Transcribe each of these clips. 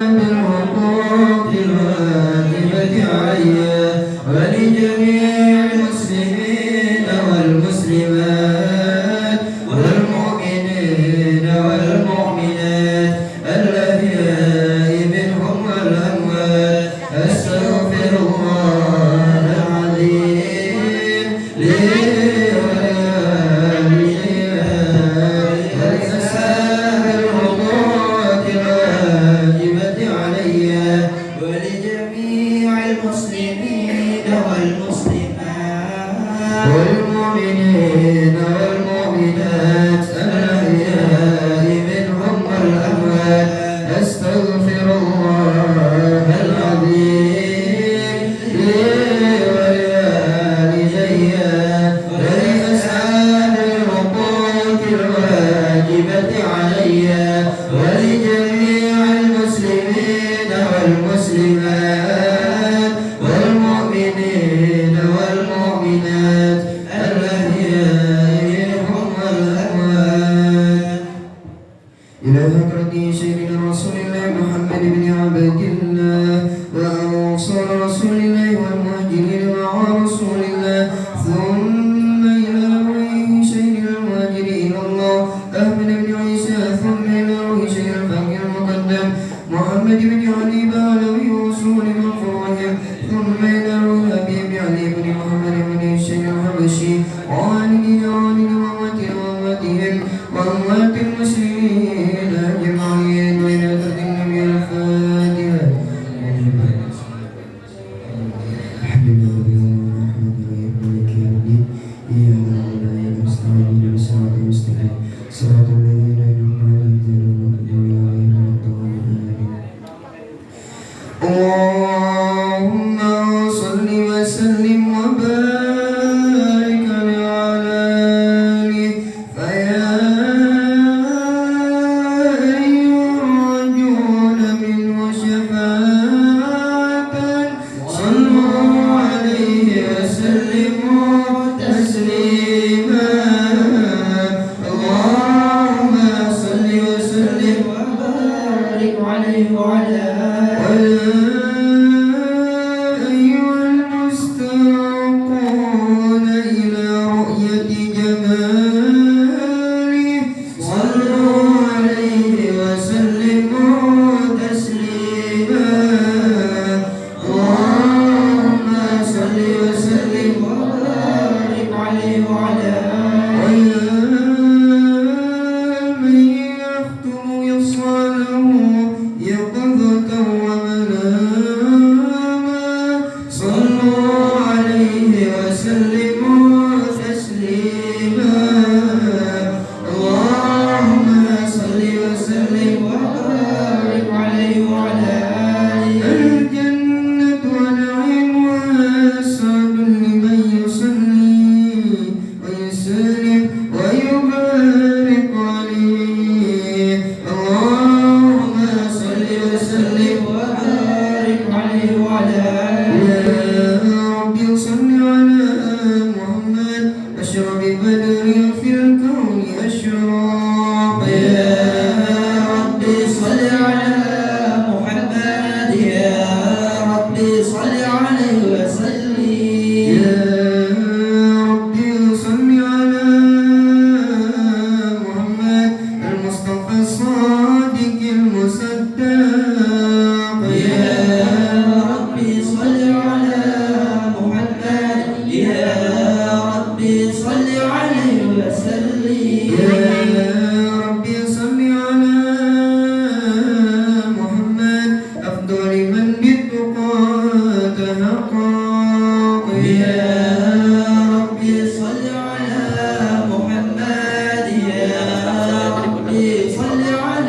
بالحقوق الواجبة علي ولجميع المسلمين والمسلمات والمؤمنين والمؤمنات الأحياء منهم والأموات. أستغفر الله العظيم لي والمؤمنين والمؤمنات الأحياء منهم والأموات. أستغفر الله العظيم لي ولوالدي ولأصحاب الحقوق الواجبة علي ولجميع المسلمين والمسلمات والمؤمنين والمؤمنات إلى حضرة سيدنا رسول الله محمد بن عبد الله وأنصار رسول الله والمهاجرين مع رسول الله، ثم إلى روح سيدنا المهاجرين الله أحمد بن عيسى، ثم إلى روح سيدنا الفقيه المقدم محمد بن علي بعلوي وصول من فروعهم، ثم إلى روح حبيب علي بن محمد بن سيدنا الحبشي وعالي وأمواتهم وأموات المسلمين أجمعين وإلى ترك النبي الفاتحة. الحمد لله رب العالمين مالك يوم الدين إياك نعبد وإياك نستعين صراط المستقيم صراط الذين أنعمت عليهم غير المغضوب عليهم ولا الضالين. اللهم صل وسلم وبارك على آله فيا يرجون منه شفاعة صلوا عليه وسلموا تسليما. اللهم صل وسلم وبارك عليه وعلى أيها المستاقون إلى رؤية جماله صلوا عليه وسلموا تسليما. اللهم صل وسلم وبارك عليه وعلى من يختم يصاله يقظة ومناما صلوا عليه وسلموا تسليما. اللهم صل وسلم وبارك عليه وعلى الجنة ونعيمها سعد لمن يصلي ويسلم ويبارك عليه. اللهم صل وسلم وبارك عليه وعلى يا رب صل على محمد أشرف بدر في الكون أشراق. يا رب صل على محمد يا رب صل عليه وسلم. يا رب صل على محمد المصطفى الصادق المصدق. يا رب صل على محمد يا رب صل عليه وسلم. يا رب صل على محمد أفضل من بالتقى تحقق. يا رب صل على محمد يا رب صل عليه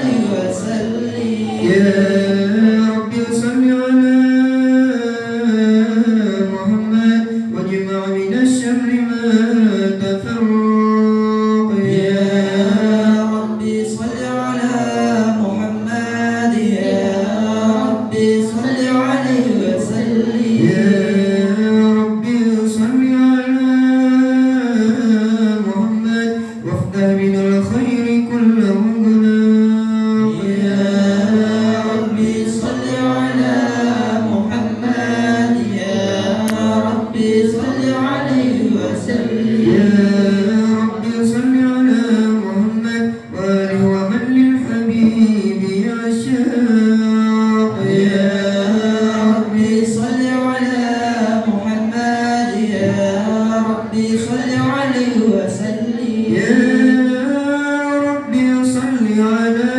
على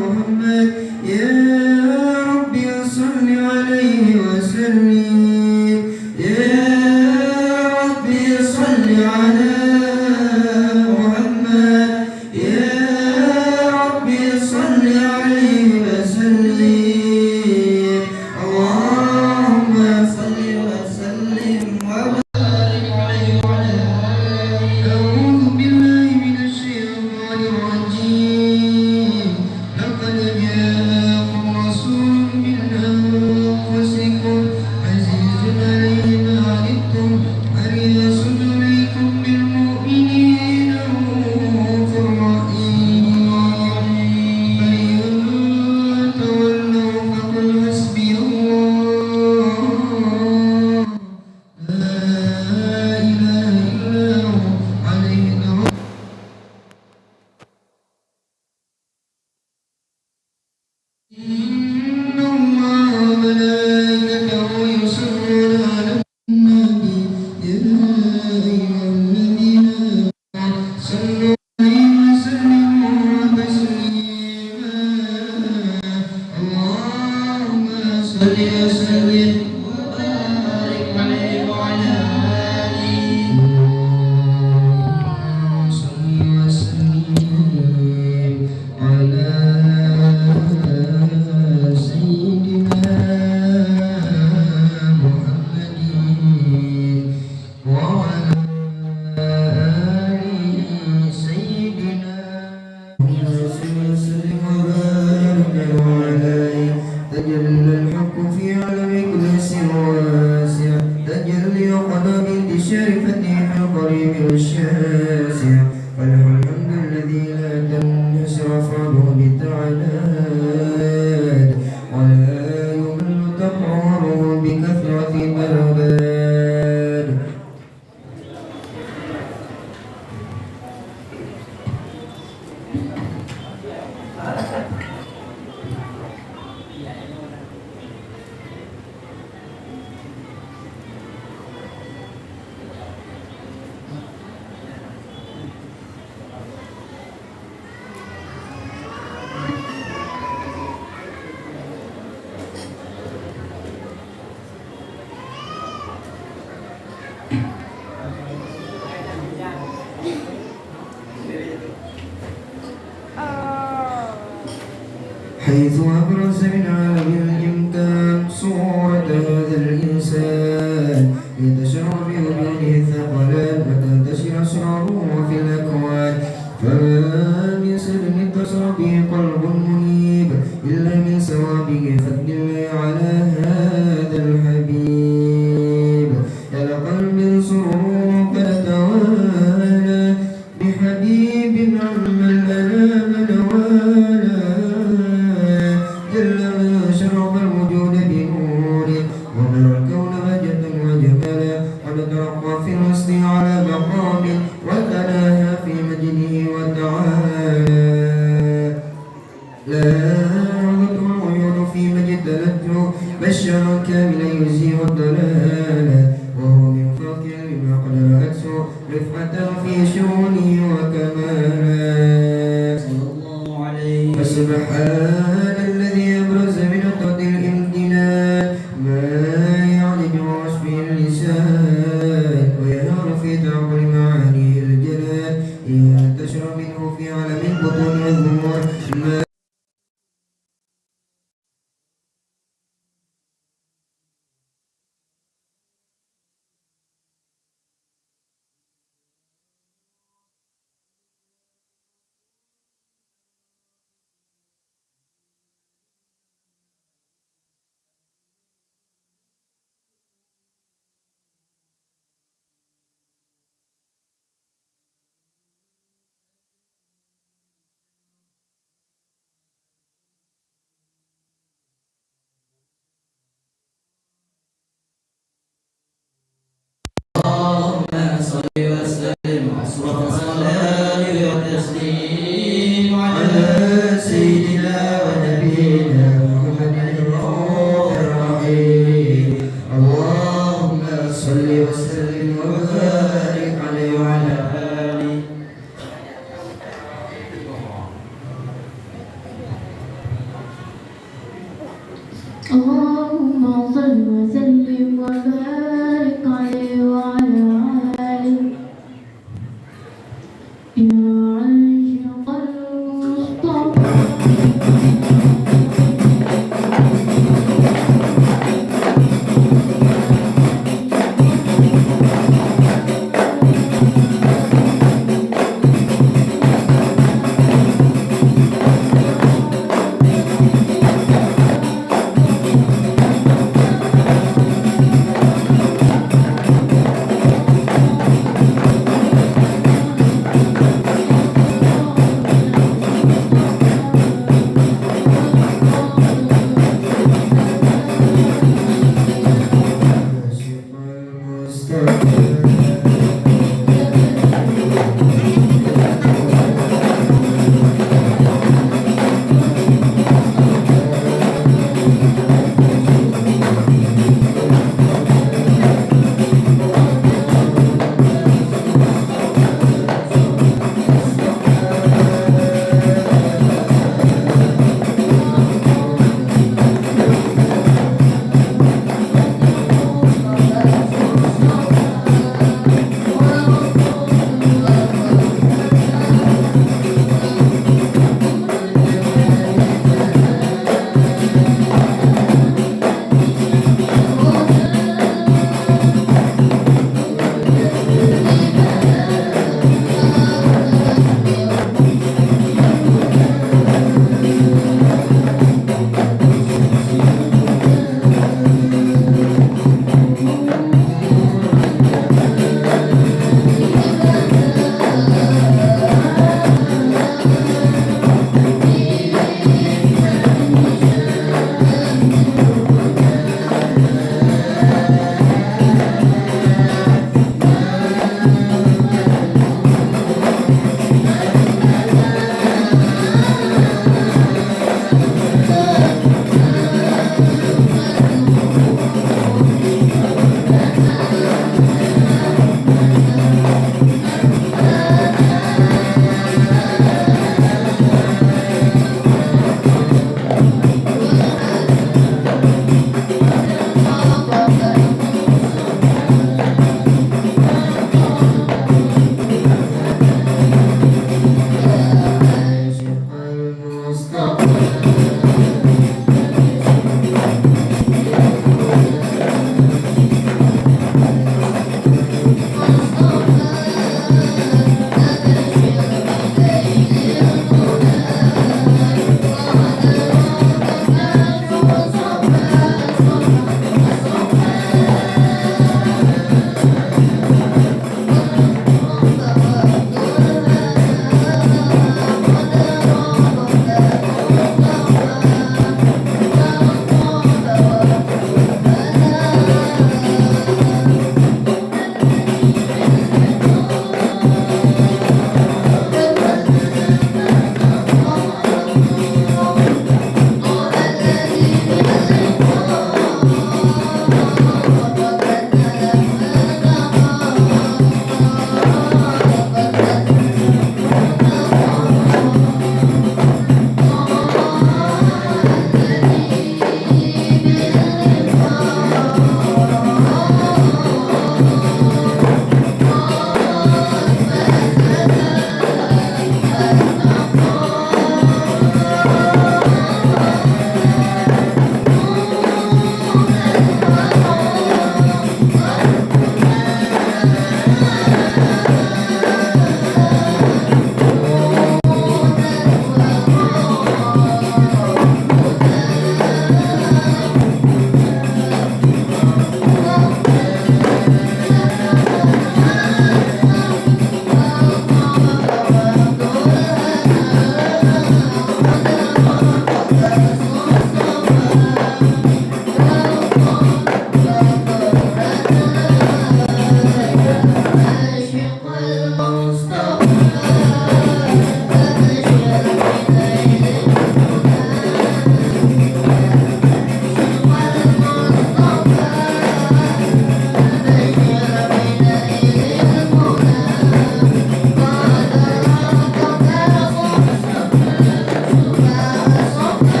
محمد يا ربي صل عليه وسلم يا ربي صل على محمد يا ربي صل عليه وسلم اللهم صل وسلم وبارك عليه وعلى آله. أعوذ بالله من الشيطان الرجيم لقد جاءكم رسول من أنفسكم عزيز عليه ما عنتم حريص عليكم بالمؤمنين رؤوف رحيم فإن تولوا فقل حسبي الله لا إله إلا هو عليه توكلت إن الله وملائكته يصلون على النبي يا أيها الذين آمنوا صلوا عليه وسلموا تسليما اللهم صل وسلم وبارك عليه وعلى آله. صل وسلم على سيدنا محمد وعلى آل سيدنا وسلم وبارك عليه. تجلى الحق في علم كل سر واسع تجلي قدم انتشار فتح القريب والشاسع فله الحمد الذي لا تنحصر أفراده بالتعداد ولا يمل تقرره بكثرة العباد. حيث أبرز من عالم الإمكان صورة هذا الإنسان يتشرع بوجوده الثقلان وتنتشر أسراره في الأكوان فما من سر اتصل به قلب منيب إلا من ثوابه فضل الله على هذا الحبيب يا لقلب سرور قد توالى بحبيب عم الأنام نوالا جل من شرب الوجود بنوره ومن الكون مجدا وجمالا قد ترقى في الوسط على مقام وتناهى في مجده وتعالى لا يعرض العيون في مجد تلجه بشر كاملا يزيغ الضلال وهو من فوق بما قد رأته رفعة في شؤونه وكمالا صلى الله عليه فسبحان الذي أبرز من قد الامتنان ما يعرج وصفه اللسان وينهار في تعقل معانيه الجلال ينتشر منه في عالم البطون والظهور ما اللهم صل وسلم وبارك عليه وعلى آله يا عاشق المصطفى.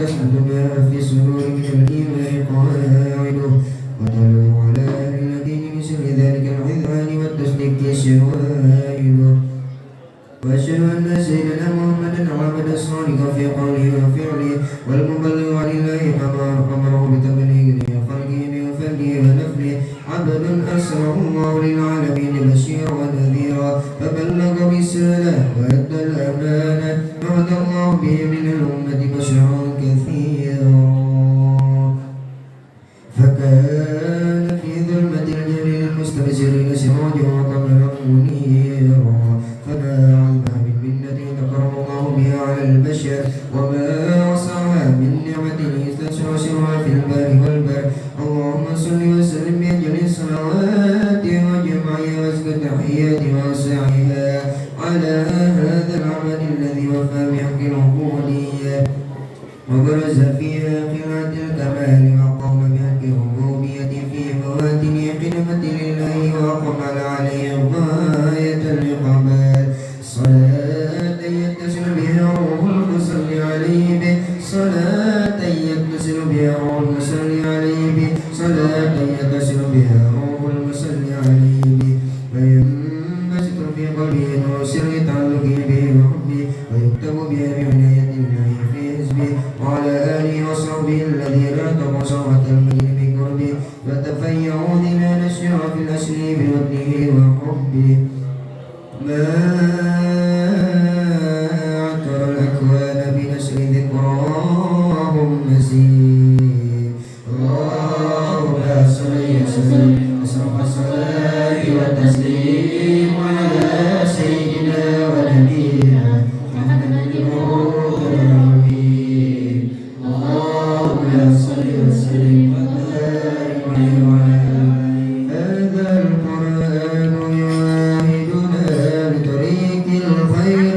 تثبت بها في الصدور من الإيمان قواعده وتلو على أهل الدين مثل ذلك العذران والتصديق شوائده وأشهد أن سيدنا محمدا عبد الصادق في قوله وفعله والمبلغ عن الله أمره بتبليغ خلقه بفضله ونفله عبد أرسله الله للعالمين بشيرا ونذيرا فبلغ رسالة وأدى الأمانة وعد الله به من الأمة بشرا كثيرا فكان في ظلمة الجهل المستبشرين سراجا وقمرا منيرا فما علم من منة ذكره الله بها على البشر وما وسعها من نعمة يستشعرها في البر والبر اللهم صل وسلم بأجل الصلوات وجمعها وازكى التحيات وسعها على هذا العمل الذي وفى بحق العبودية وبرز فيها قراءة الكمال وقام بحق الربوبية في مواطن خدمة لله وأقبل عليه غاية الإقبال صلاة يتصل بها روح المصلي عليه به صلاة يتصل بها روح المصلي عليه به صلاة يتصل بها روح المصلي عليه به وينبسط في قلبه نور سر تعلقه به وحبه ويكتب بها بعناية الله في حزبه وعلى آله وصحبه الذين ارتقوا صوت المجد بقربه وتفيعوا ظلال الشرف الأسري بوطنه وحبه ما عطر الأكوان بنشر ذكراهم مسير اللهم صل وسلم أشرف الصلاة والتسليم على سيدنا ونبينا محمد الروح الأمين اللهم صل وسلم وبارك عليه وعلى هذا القرآن يواهدنا لطريق الخير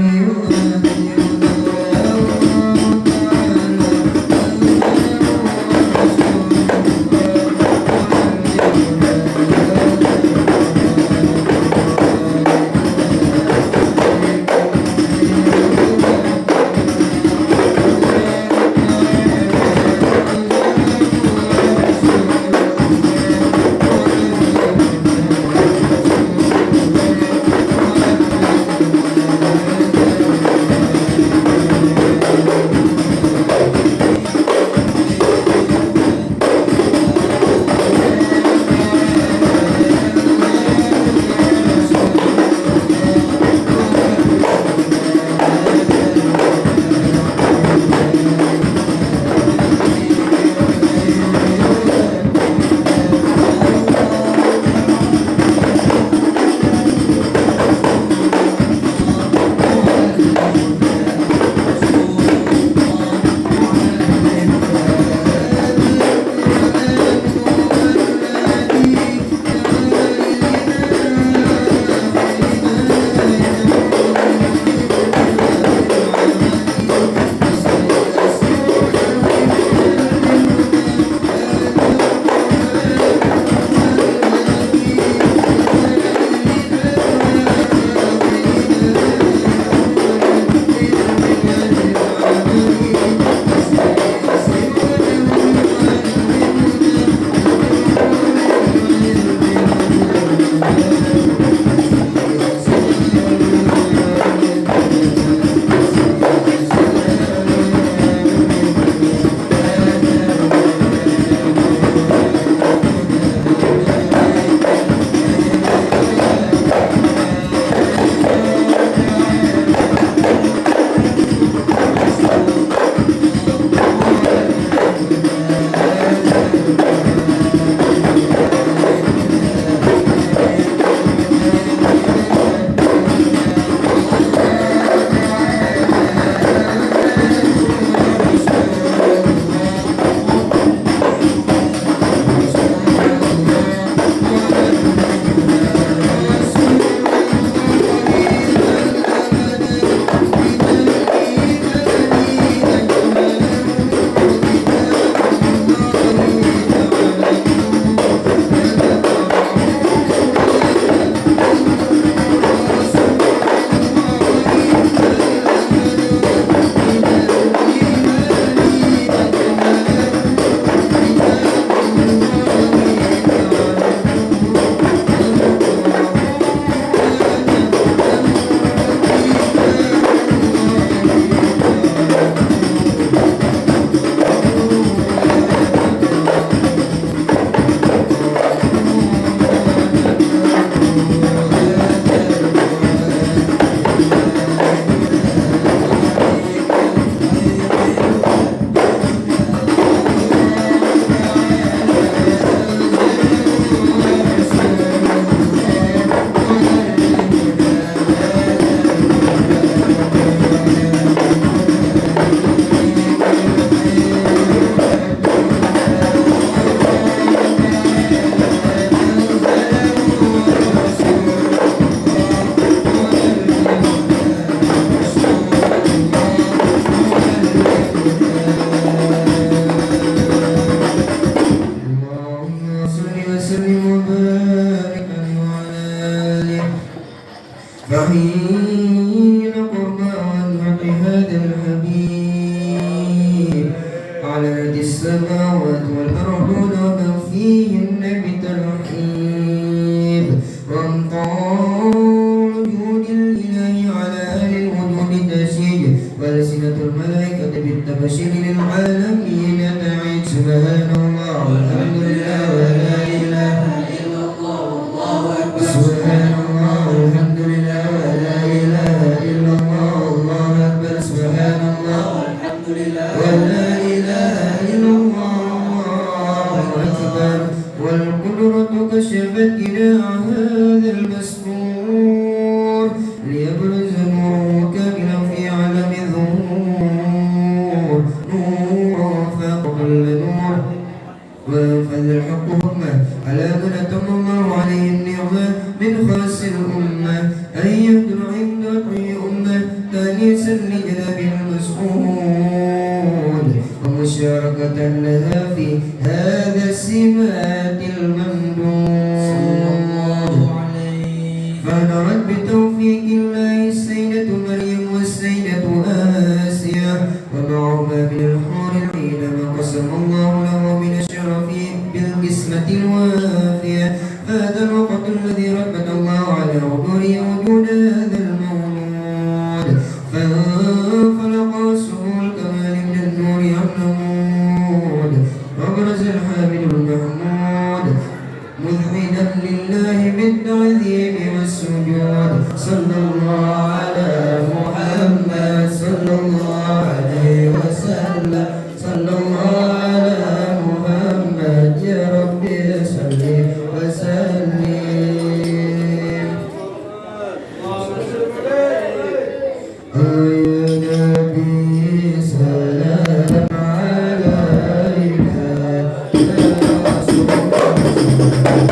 وكانت السماوات والأرض وما فيهن بترحيب وأمطار وجود الإله على أهل الوجود تسيج وألسنة الملائكة بالتبشير للعالمين تعيد سبحان الله والحمد لله ولا إله إلا الله والله أكبر سبحان الله والحمد لله ولا إله إلا الله والله أكبر سبحان الله والحمد لله ولا إله إلا الله أكبر والقدرة كشفت جناح هذا المسرور ليبرز نوره كاملا في عالم الظهور نورا فاق كل نور وينفذ الحق حكمه على من أتم الله عليه النعمة من خاص الأمة أن يهدر عند أمة تانيسا لجناب المسعود ومشاركة لها في هذا السمات الممدود فنرت بتوفيق الله السيدة مريم والسيدة آسيا ومعهما من الحور العين ما قسم الله له من الشرف بالقسمة الوافية هذا الوقت الذي ربط الله على عبوره وجود هذا المولود فانفلق سبل الكمال من النور النمود وبرز الحامد المحمود مذعنا لله بالتعظيم والسجود صلى الله على محمد صلى الله عليه وسلم صلى الله على محمد يا ربي صل وسلم يا نبي سلام عليك يا رسول الله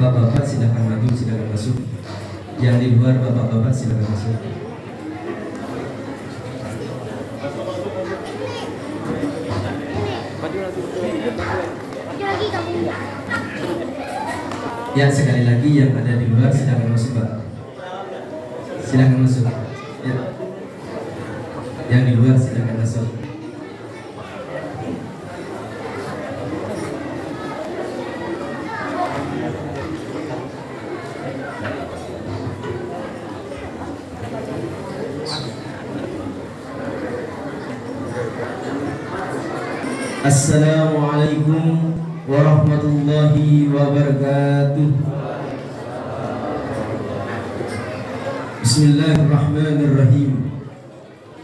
bapak-bapak silakan maju, silakan masuk. Yang di luar bapak-bapak silakan masuk. Ya, sekali lagi yang ada di luar silakan masuk, Pak. Silakan masuk. Ya. Yang di luar silakan masuk. Assalamualaikum warahmatullahi wabarakatuh. Bismillahirrahmanirrahim.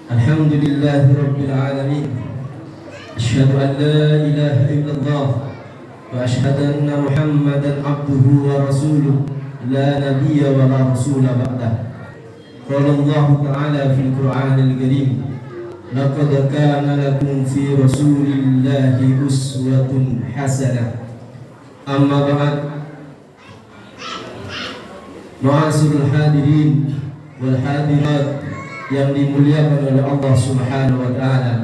Alhamdulillahi rabbil alamin. Asyhadu an la ilaha illallah wa asyhadu anna Muhammadan abduhu wa rasuluh la nabiyya wa la rasula ba'dah. Qala Allah ta'ala fil Qur'anil Karim, laqad kana lakum fi rasulillahi uswatun hasanah. Amma ba'd. Ma'asyiral hadirin wal hadirat yang dimuliakan oleh Allah Subhanahu wa taala.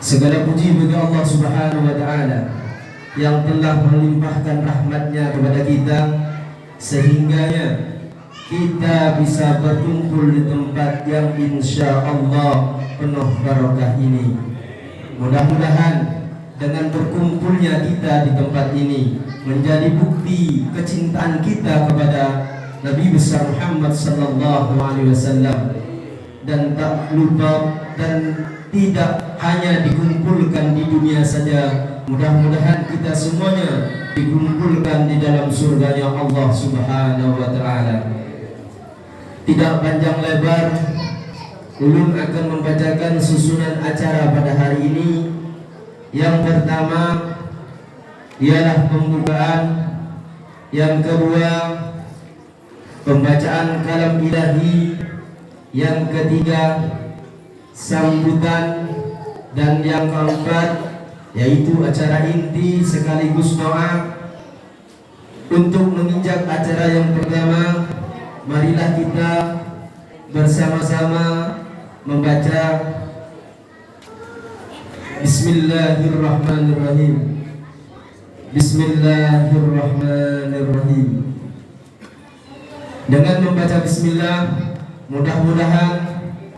Segala puji bagi Allah Subhanahu wa taala yang telah melimpahkan rahmatnya kepada kita sehingganya kita bisa berkumpul di tempat yang insya Allah penuh barokah ini. Mudah-mudahan dengan berkumpulnya kita di tempat ini menjadi bukti kecintaan kita kepada Nabi besar Muhammad sallallahu alaihi wasallam, dan tak lupa dan tidak hanya dikumpulkan di dunia saja. Mudah-mudahan kita semuanya dikumpulkan di dalam surganya Allah Subhanahu wa taala. Tidak panjang lebar, ulun akan membacakan susunan acara pada hari ini. Yang pertama ialah pembukaan, yang kedua pembacaan kalam ilahi, yang ketiga sambutan, dan yang keempat yaitu acara inti sekaligus doa. Untuk menginjak acara yang pertama, marilah kita bersama-sama membaca Bismillahirrahmanirrahim. Bismillahirrahmanirrahim. Dengan membaca bismillah, mudah-mudahan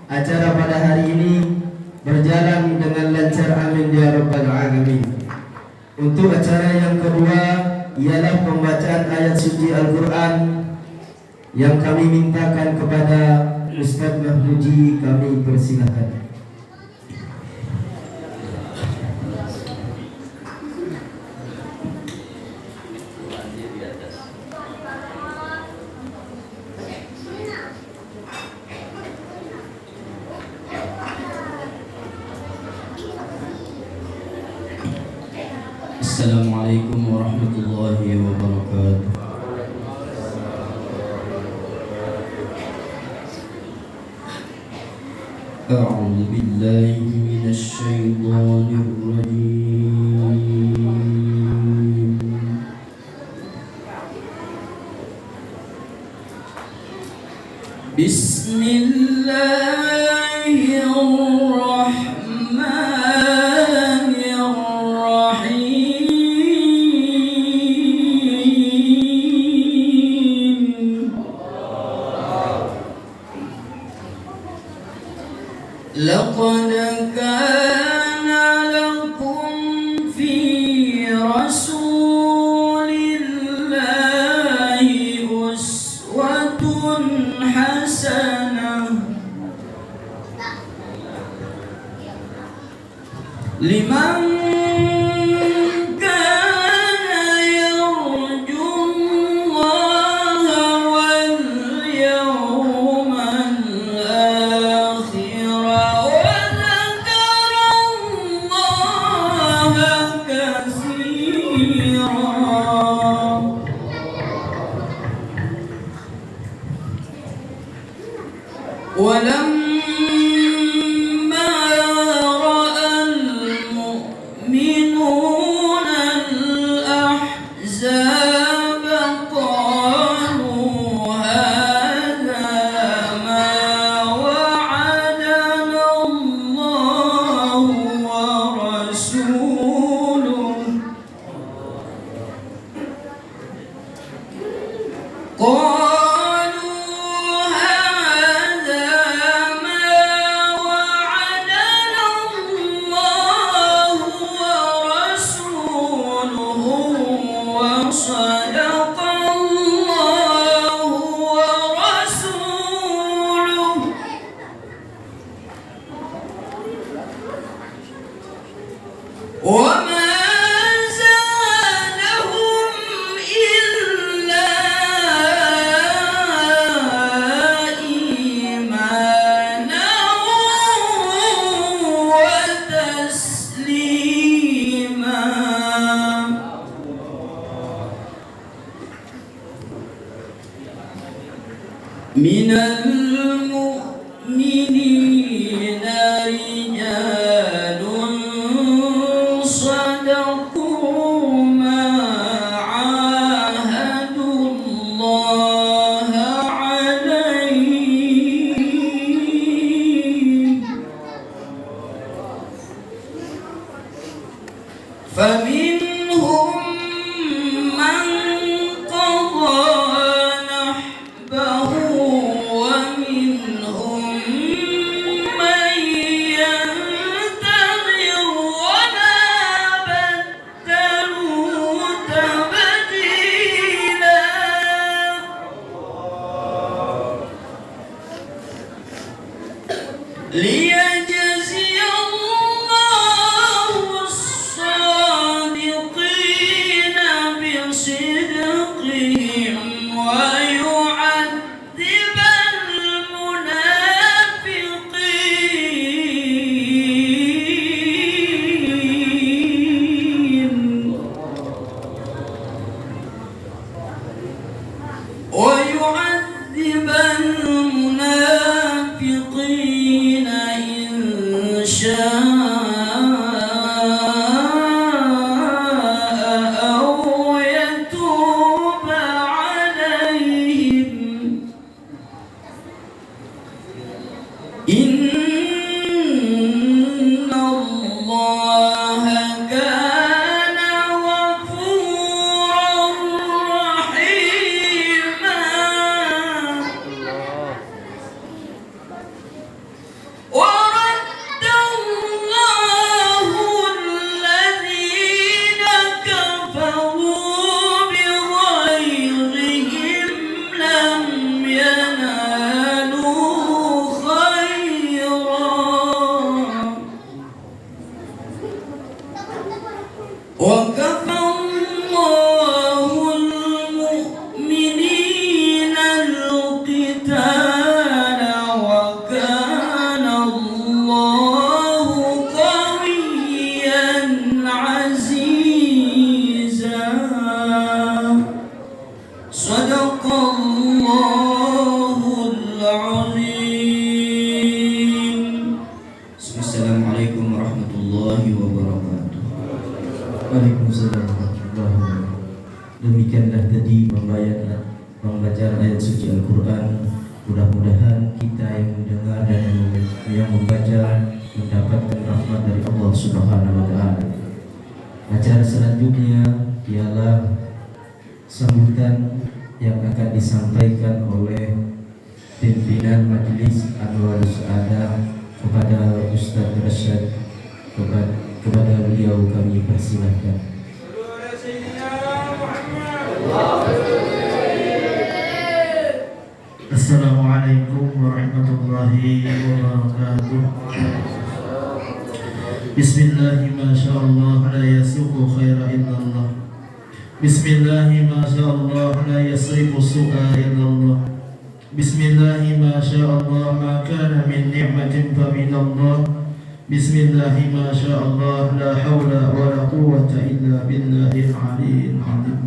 acara pada hari ini berjalan dengan lancar, amin ya rabbal alamin. Untuk acara yang kedua ialah pembacaan ayat suci Al-Quran yang kami mintakan kepada Ustaz Mahmuji. Kami persilakan. Assalamualaikum warahmatullahi wabarakatuh. A'udzu billahi minasy syaithanir rajim. لقد كان لكم في رسول الله أسوة حسنة لمن ولما رأى المؤمنون ورسوله قالوا هذا ما وعدنا الله ورسوله وصدق الله ورسوله وما زادهم إلا إيمانا وتسليما من المؤمنين رجال صدقوا ما عاهدوا الله عليه فمنهم من قضى نحبه ومنهم من ينتظر وما بدلوا تبديلا ليجزي الله الصادقين بصدقهم ويعذب المنافقين إن شاء أو يتوب عليهم إن الله كان غفورا رحيما ورد الله الذين كفروا بغيظهم لم ينالوا خيرا وكفى الله المؤمنين القتال وكان الله قويا عزيزا صدق الله العظيم. Assalamualaikum warahmatullahi wabarakatuh. Waalaikumsalam warahmatullahi wabarakatuh. Demikianlah tadi pembacaan ayat suci Al-Quran. Mudah-mudahan kita yang mendengar dan yang membaca mendapatkan rahmat dari Allah Subhanahu wa Ta'ala. Acara selanjutnya ialah sambutan yang akan disampaikan oleh pimpinan Majelis Anwarus Ada kepada Ustaz Rasyad. Kepada beliau kami persilahkan. Assalamualaikum warahmatullahi wabarakatuh. Bismillahi ma sya'allah la yasuqu khaira illallah. Bismillahi ma sya'allah la yasrifu su'a illallah. Bismillahi ma sya'allah ma kana min ni'matin fa minallah. Bismillahi ma sya'allah la hawla wa la quwwata illa billahil aliyyil azim.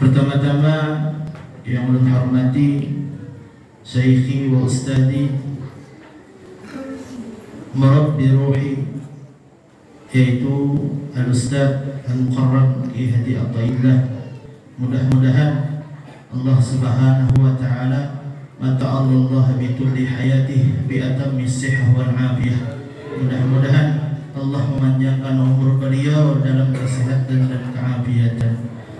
Pertama-tama yang menghormati Syekhi wa Ustadi Merabbi Ruhi, yaitu Al-Ustaz Al-Muqarrab Ki Hadi At-Taillah. Mudah-mudahan Allah Subhanahu wa Ta'ala mata'allallah bi tulli hayatih bi atammi sihah wal afiyah Mudah-mudahan Allah memanjangkan umur beliau dalam kesehatan dan keafiatan.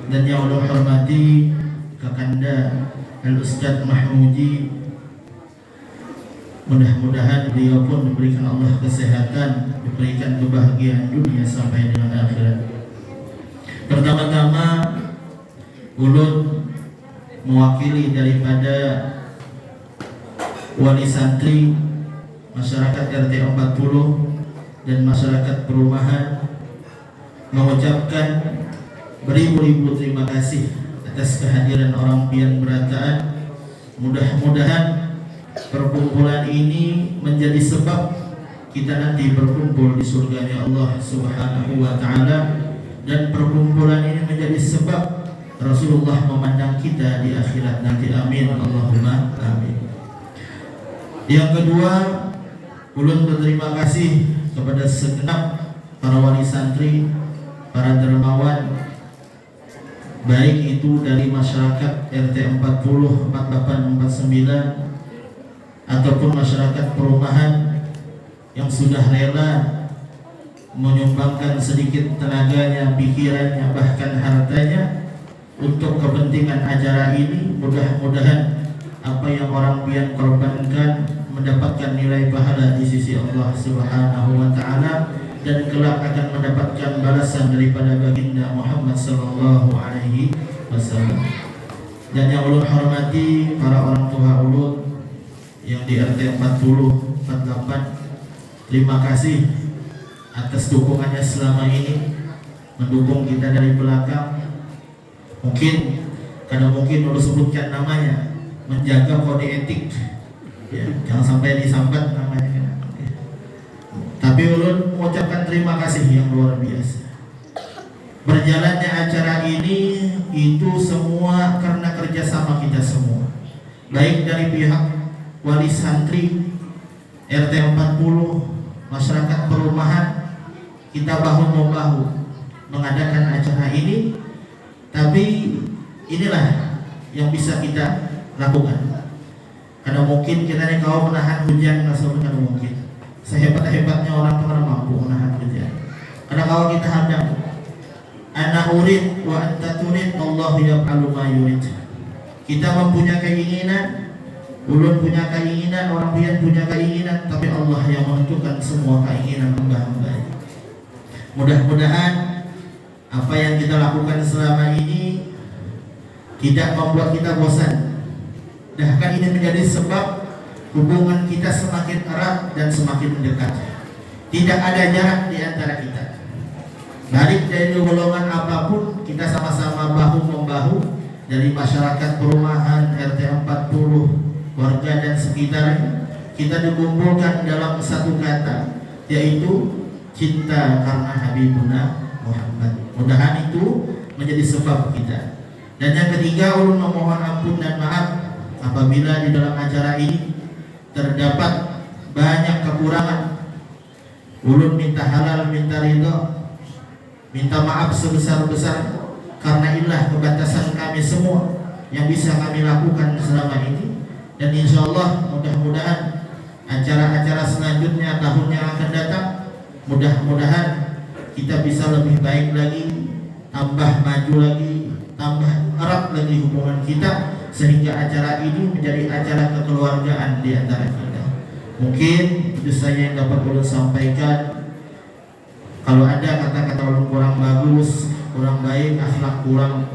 Dan yang Allah hormati Kakanda Al-Ustadz Mahmudi, mudah-mudahan beliau pun diberikan Allah kesehatan, diberikan kebahagiaan dunia sampai dengan akhirat. Pertama-tama ulun mewakili daripada wali santri, masyarakat RT 40 dan masyarakat perumahan mengucapkan beribu-ribu terima kasih atas kehadiran orang pian berataan. Mudah-mudahan perkumpulan ini menjadi sebab kita nanti berkumpul di surganya Allah Subhanahu wa taala, dan perkumpulan ini menjadi sebab Rasulullah memandang kita di akhirat nanti. Amin Allahumma amin. Yang kedua, ulun berterima kasih kepada segenap para wali santri, para dermawan, baik itu dari masyarakat RT 40, 48, 49 ataupun masyarakat perumahan yang sudah rela menyumbangkan sedikit tenaganya, pikirannya, bahkan hartanya untuk kepentingan acara ini. Mudah-mudahan apa yang orang pian korbankan mendapatkan nilai pahala di sisi Allah Subhanahu wa taala, dan kelak akan mendapatkan balasan daripada baginda Muhammad sallallahu alaihi wasallam. Dan yang ulun hormati para orang tua ulun yang di RT 40, 48, terima kasih atas dukungannya selama ini, mendukung kita dari belakang. Karena mungkin ulun sebutkan namanya, menjaga kode etik, ya, jangan sampai disambat namanya. Tapi ulun mengucapkan terima kasih yang luar biasa. Berjalannya acara ini itu semua karena kerjasama kita semua, baik dari pihak wali santri RT 40, masyarakat perumahan. Kita bahu-membahu mengadakan acara ini. Tapi inilah yang bisa kita lakukan. Karena mungkin kita ini kau menahan hujan, karena mungkin sehebat-hebatnya orang pernah mampu menahan hujan. Karena kalau kita hadap, ana urid wa anta turid, Allah yaf'alu ma yurid. Kita mempunyai keinginan, ulun punya keinginan, orang lain punya keinginan, tapi Allah yang menentukan semua keinginan hamba-hambanya. Mudah-mudahan apa yang kita lakukan selama ini tidak membuat kita bosan. Bahkan ini menjadi sebab hubungan kita semakin erat dan semakin dekat. Tidak ada jarak di antara kita. Baik dari golongan apapun, kita sama-sama bahu-membahu, dari masyarakat perumahan RT 40, warga dan sekitarnya. Kita dikumpulkan dalam satu kata, yaitu cinta karena Habibuna Muhammad. Mudahan itu menjadi sebab kita. Dan yang ketiga, ulun memohon ampun dan maaf apabila di dalam acara ini terdapat banyak kekurangan. Ulun minta halal, minta ridho, minta maaf sebesar-besar, karena inilah kebatasan kami semua yang bisa kami lakukan selama ini. Dan insya Allah mudah-mudahan acara-acara selanjutnya tahun yang akan datang, mudah-mudahan kita bisa lebih baik lagi, tambah maju lagi, tambah erat lagi hubungan kita, sehingga acara ini menjadi acara kekeluargaan di antara kita. Mungkin itu saja yang dapat ulun sampaikan. Kalau ada kata-kata ulun kurang bagus, kurang baik, akhlak kurang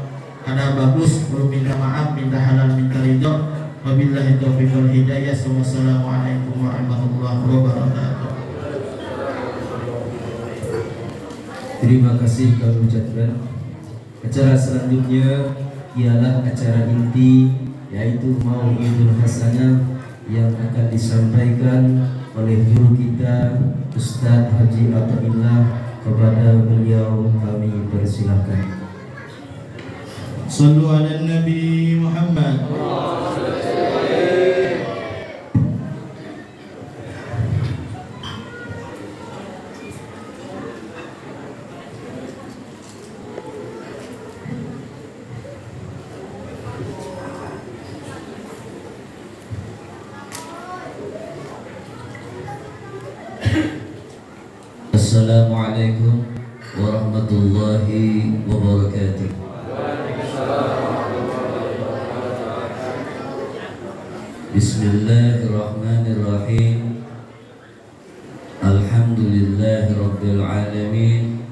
ada bagus, ulun minta maaf, minta halal, minta ridho. Wabillahi taufiq wal hidayah. Wassalamualaikum warahmatullahi wabarakatuh. Terima kasih kami ucapkan. Acara selanjutnya ialah acara inti, yaitu Mau'idul Hasanah yang akan disampaikan oleh guru kita Ustadz Haji Athaillah. Kepada beliau kami persilakan. Sallu ala Nabi Muhammad. Wassalamualaikum warahmatullahi wabarakatuh. Bismillahirrahmanirrahim. Alhamdulillahi rabbil alamin.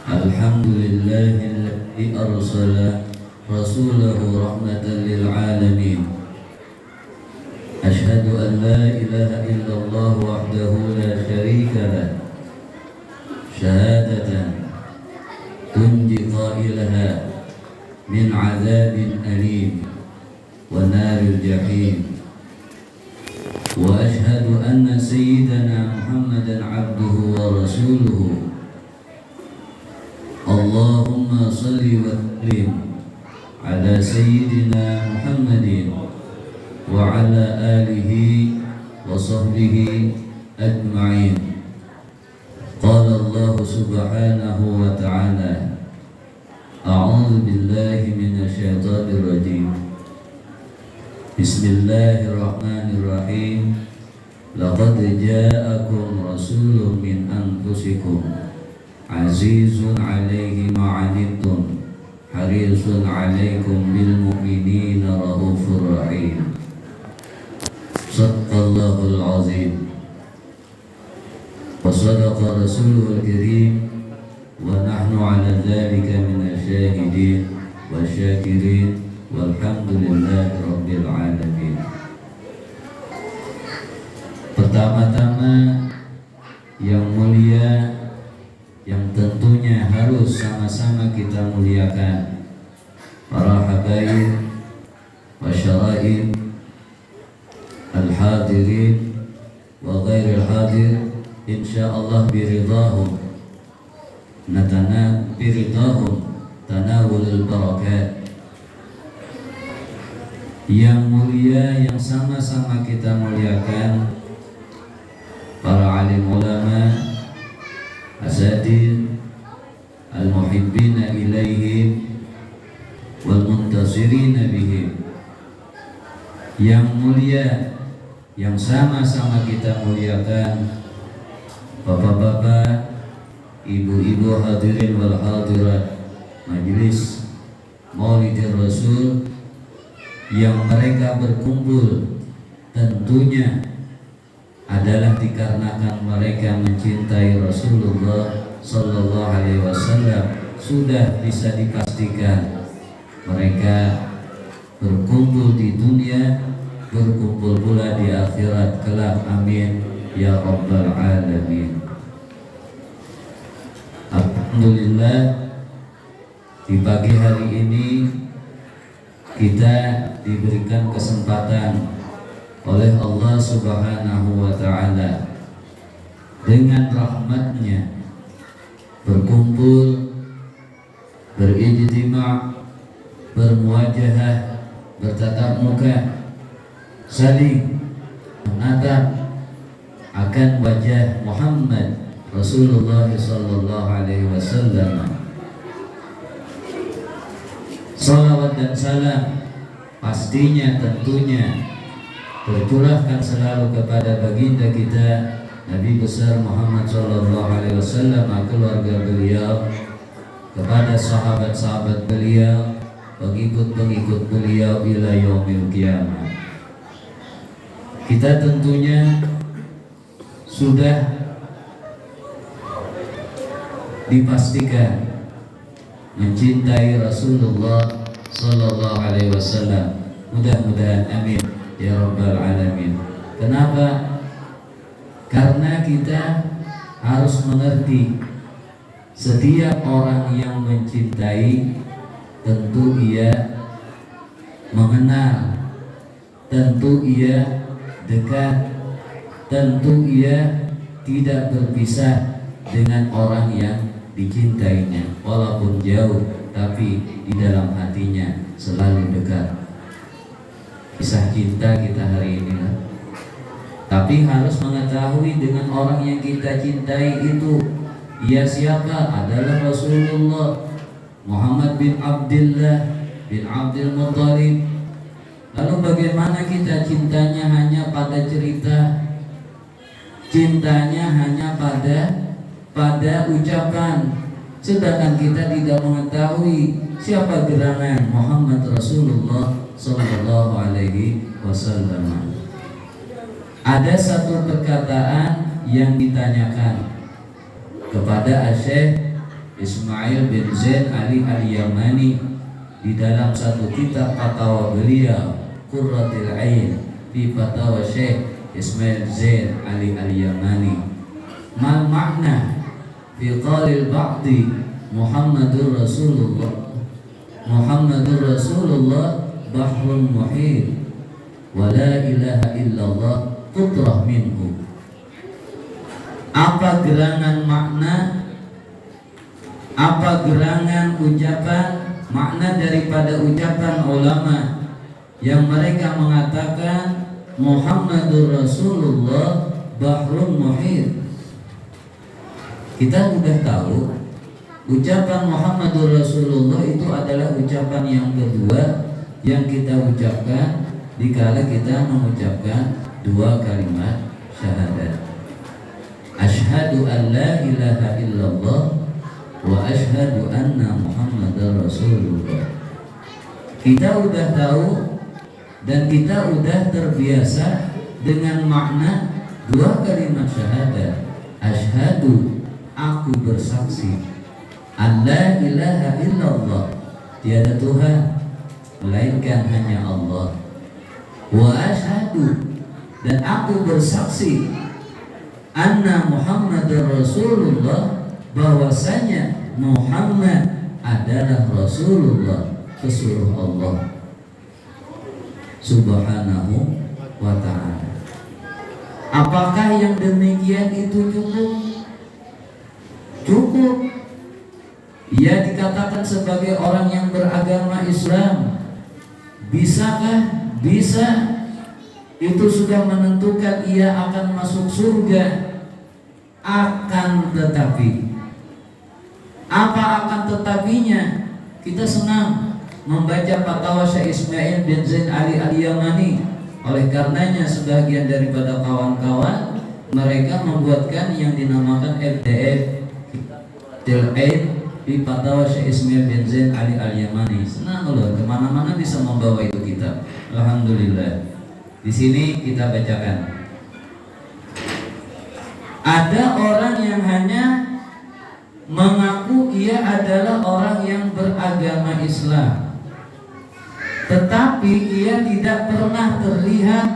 Alhamdulillahilladzi arsala rasulahu rahmatan lil alamin. Asyhadu an la ilaha illallah wahdahu la syarika lah. Syahadatan tunji qailaha min azabin alim wa naril jahim. Wa ashhadu anna sayyidana Muhammadan abduhu wa rasuluhu. Allahumma salli wa sallim ala sayyidina Muhammadin wa ala alihi wa sahbihi ajma'in. Qala Allah subhanahu wa ta'ala, a'udzu billahi minasy syaithanir rajim. Bismillahirrahmanirrahim. Laqad ja'akum rasulun min anfusikum azizun 'alaihi ma 'anittum harisun 'alaikum bil mu'minina raufur rahim. Shadaqallahul azim. Wa sadaqa rasuluhul karim. Wa nahnu 'ala dzalika minasy syahidin wa syakirin. Walhamdulillahi rabbil alamin. Pertama-tama yang mulia, yang tentunya harus sama-sama kita muliakan, para habaib wa syara'ib, al-hadirin wa ghairil hadir, insyaallah biridahum tanawulul barakat. Yang mulia yang sama-sama kita muliakan, para alim ulama, asatidz, al-muhibbina ilaihim wal muntasirina bihim. Yang mulia yang sama-sama kita muliakan, bapak-bapak, ibu-ibu hadirin wal hadirat majelis Maulidir Rasul, yang mereka berkumpul tentunya adalah dikarenakan mereka mencintai Rasulullah Sallallahu Alaihi Wasallam. Sudah bisa dipastikan mereka berkumpul di dunia, berkumpul pula di akhirat kelak. Amin ya rabbal alamin. Alhamdulillah, di pagi hari ini kita diberikan kesempatan oleh Allah Subhanahu wa ta'ala dengan rahmatnya berkumpul, berijtima', bermuwajahah, bertatap muka, saling menatap akan wajah Muhammad Rasulullah sallallahu alaihi wasallam. Salawat dan salam pastinya tentunya tercurahkan selalu kepada baginda kita Nabi besar Muhammad sallallahu alaihi wasallam, keluarga beliau, kepada sahabat-sahabat beliau, pengikut-pengikut beliau ila yaumil qiyamah. Kita tentunya sudah dipastikan mencintai Rasulullah sallallahu alaihi wasallam. Mudah-mudahan amin ya rabbal alamin. Kenapa? Karena kita harus mengerti setiap orang yang mencintai tentu ia mengenal, tentu ia dekat, tentu ia tidak berpisah dengan orang yang dicintainya, walaupun jauh tapi di dalam hatinya selalu dekat. Kisah cinta kita hari ini lah. Tapi harus mengetahui dengan orang yang kita cintai itu ia siapa? Adalah Rasulullah Muhammad bin Abdullah bin Abdul Muttalib. Lalu bagaimana kita cintanya hanya pada cerita, cintanya hanya pada pada ucapan, sedangkan kita tidak mengetahui siapa gerangan Muhammad Rasulullah Sallallahu Alaihi Wasallam. Ada satu perkataan yang ditanyakan kepada Syekh Ismail bin Zain Ali Al-Yamani di dalam satu kitab fatwa beliau, Qurratul Ain fi Fatwa Syekh Ismail Zain Ali Al-Yamani. Mal makna fi qalil ba'di Muhammadur Rasulullah bahrun muhit wa la ilaha illallah tutrah minhu. Apa gerangan makna, apa gerangan ucapan, makna daripada ucapan ulama yang mereka mengatakan Muhammadur Rasulullah bahrun muhit. Kita sudah tahu ucapan Muhammadur Rasulullah itu adalah ucapan yang kedua yang kita ucapkan dikala kita mengucapkan dua kalimat syahadat. Asyhadu an la ilaha illallah wa asyhadu anna Muhammadar Rasulullah. Kita udah tahu dan kita udah terbiasa dengan makna dua kalimat syahadat. Asyhadu, aku bersaksi, an la ilaha illallah, tiada Tuhan melainkan hanya Allah. Wa asyhadu, dan aku bersaksi, anna Muhammadar Rasulullah, bahwasanya Muhammad adalah Rasulullah, pesuruh Allah Subhanahu wa ta'ala. Apakah yang demikian itu cukup? Cukup. Ia dikatakan sebagai orang yang beragama Islam. Bisakah? Bisa. Itu sudah menentukan ia akan masuk surga. Akan tetapi, apa akan tetapinya? Kita senang membaca fatwa Syekh Ismail bin Zain Ali Al-Yamani. Oleh karenanya sebagian daripada kawan-kawan mereka membuatkan yang dinamakan FDF, Til'ain di fatwa Syekh Ismail bin Zain Ali Al-Yamani. Senang loh, kemana-mana bisa membawa itu kitab. Alhamdulillah. Di sini kita bacakan. Ada orang yang hanya mengaku ia adalah orang yang beragama Islam, tetapi ia tidak pernah terlihat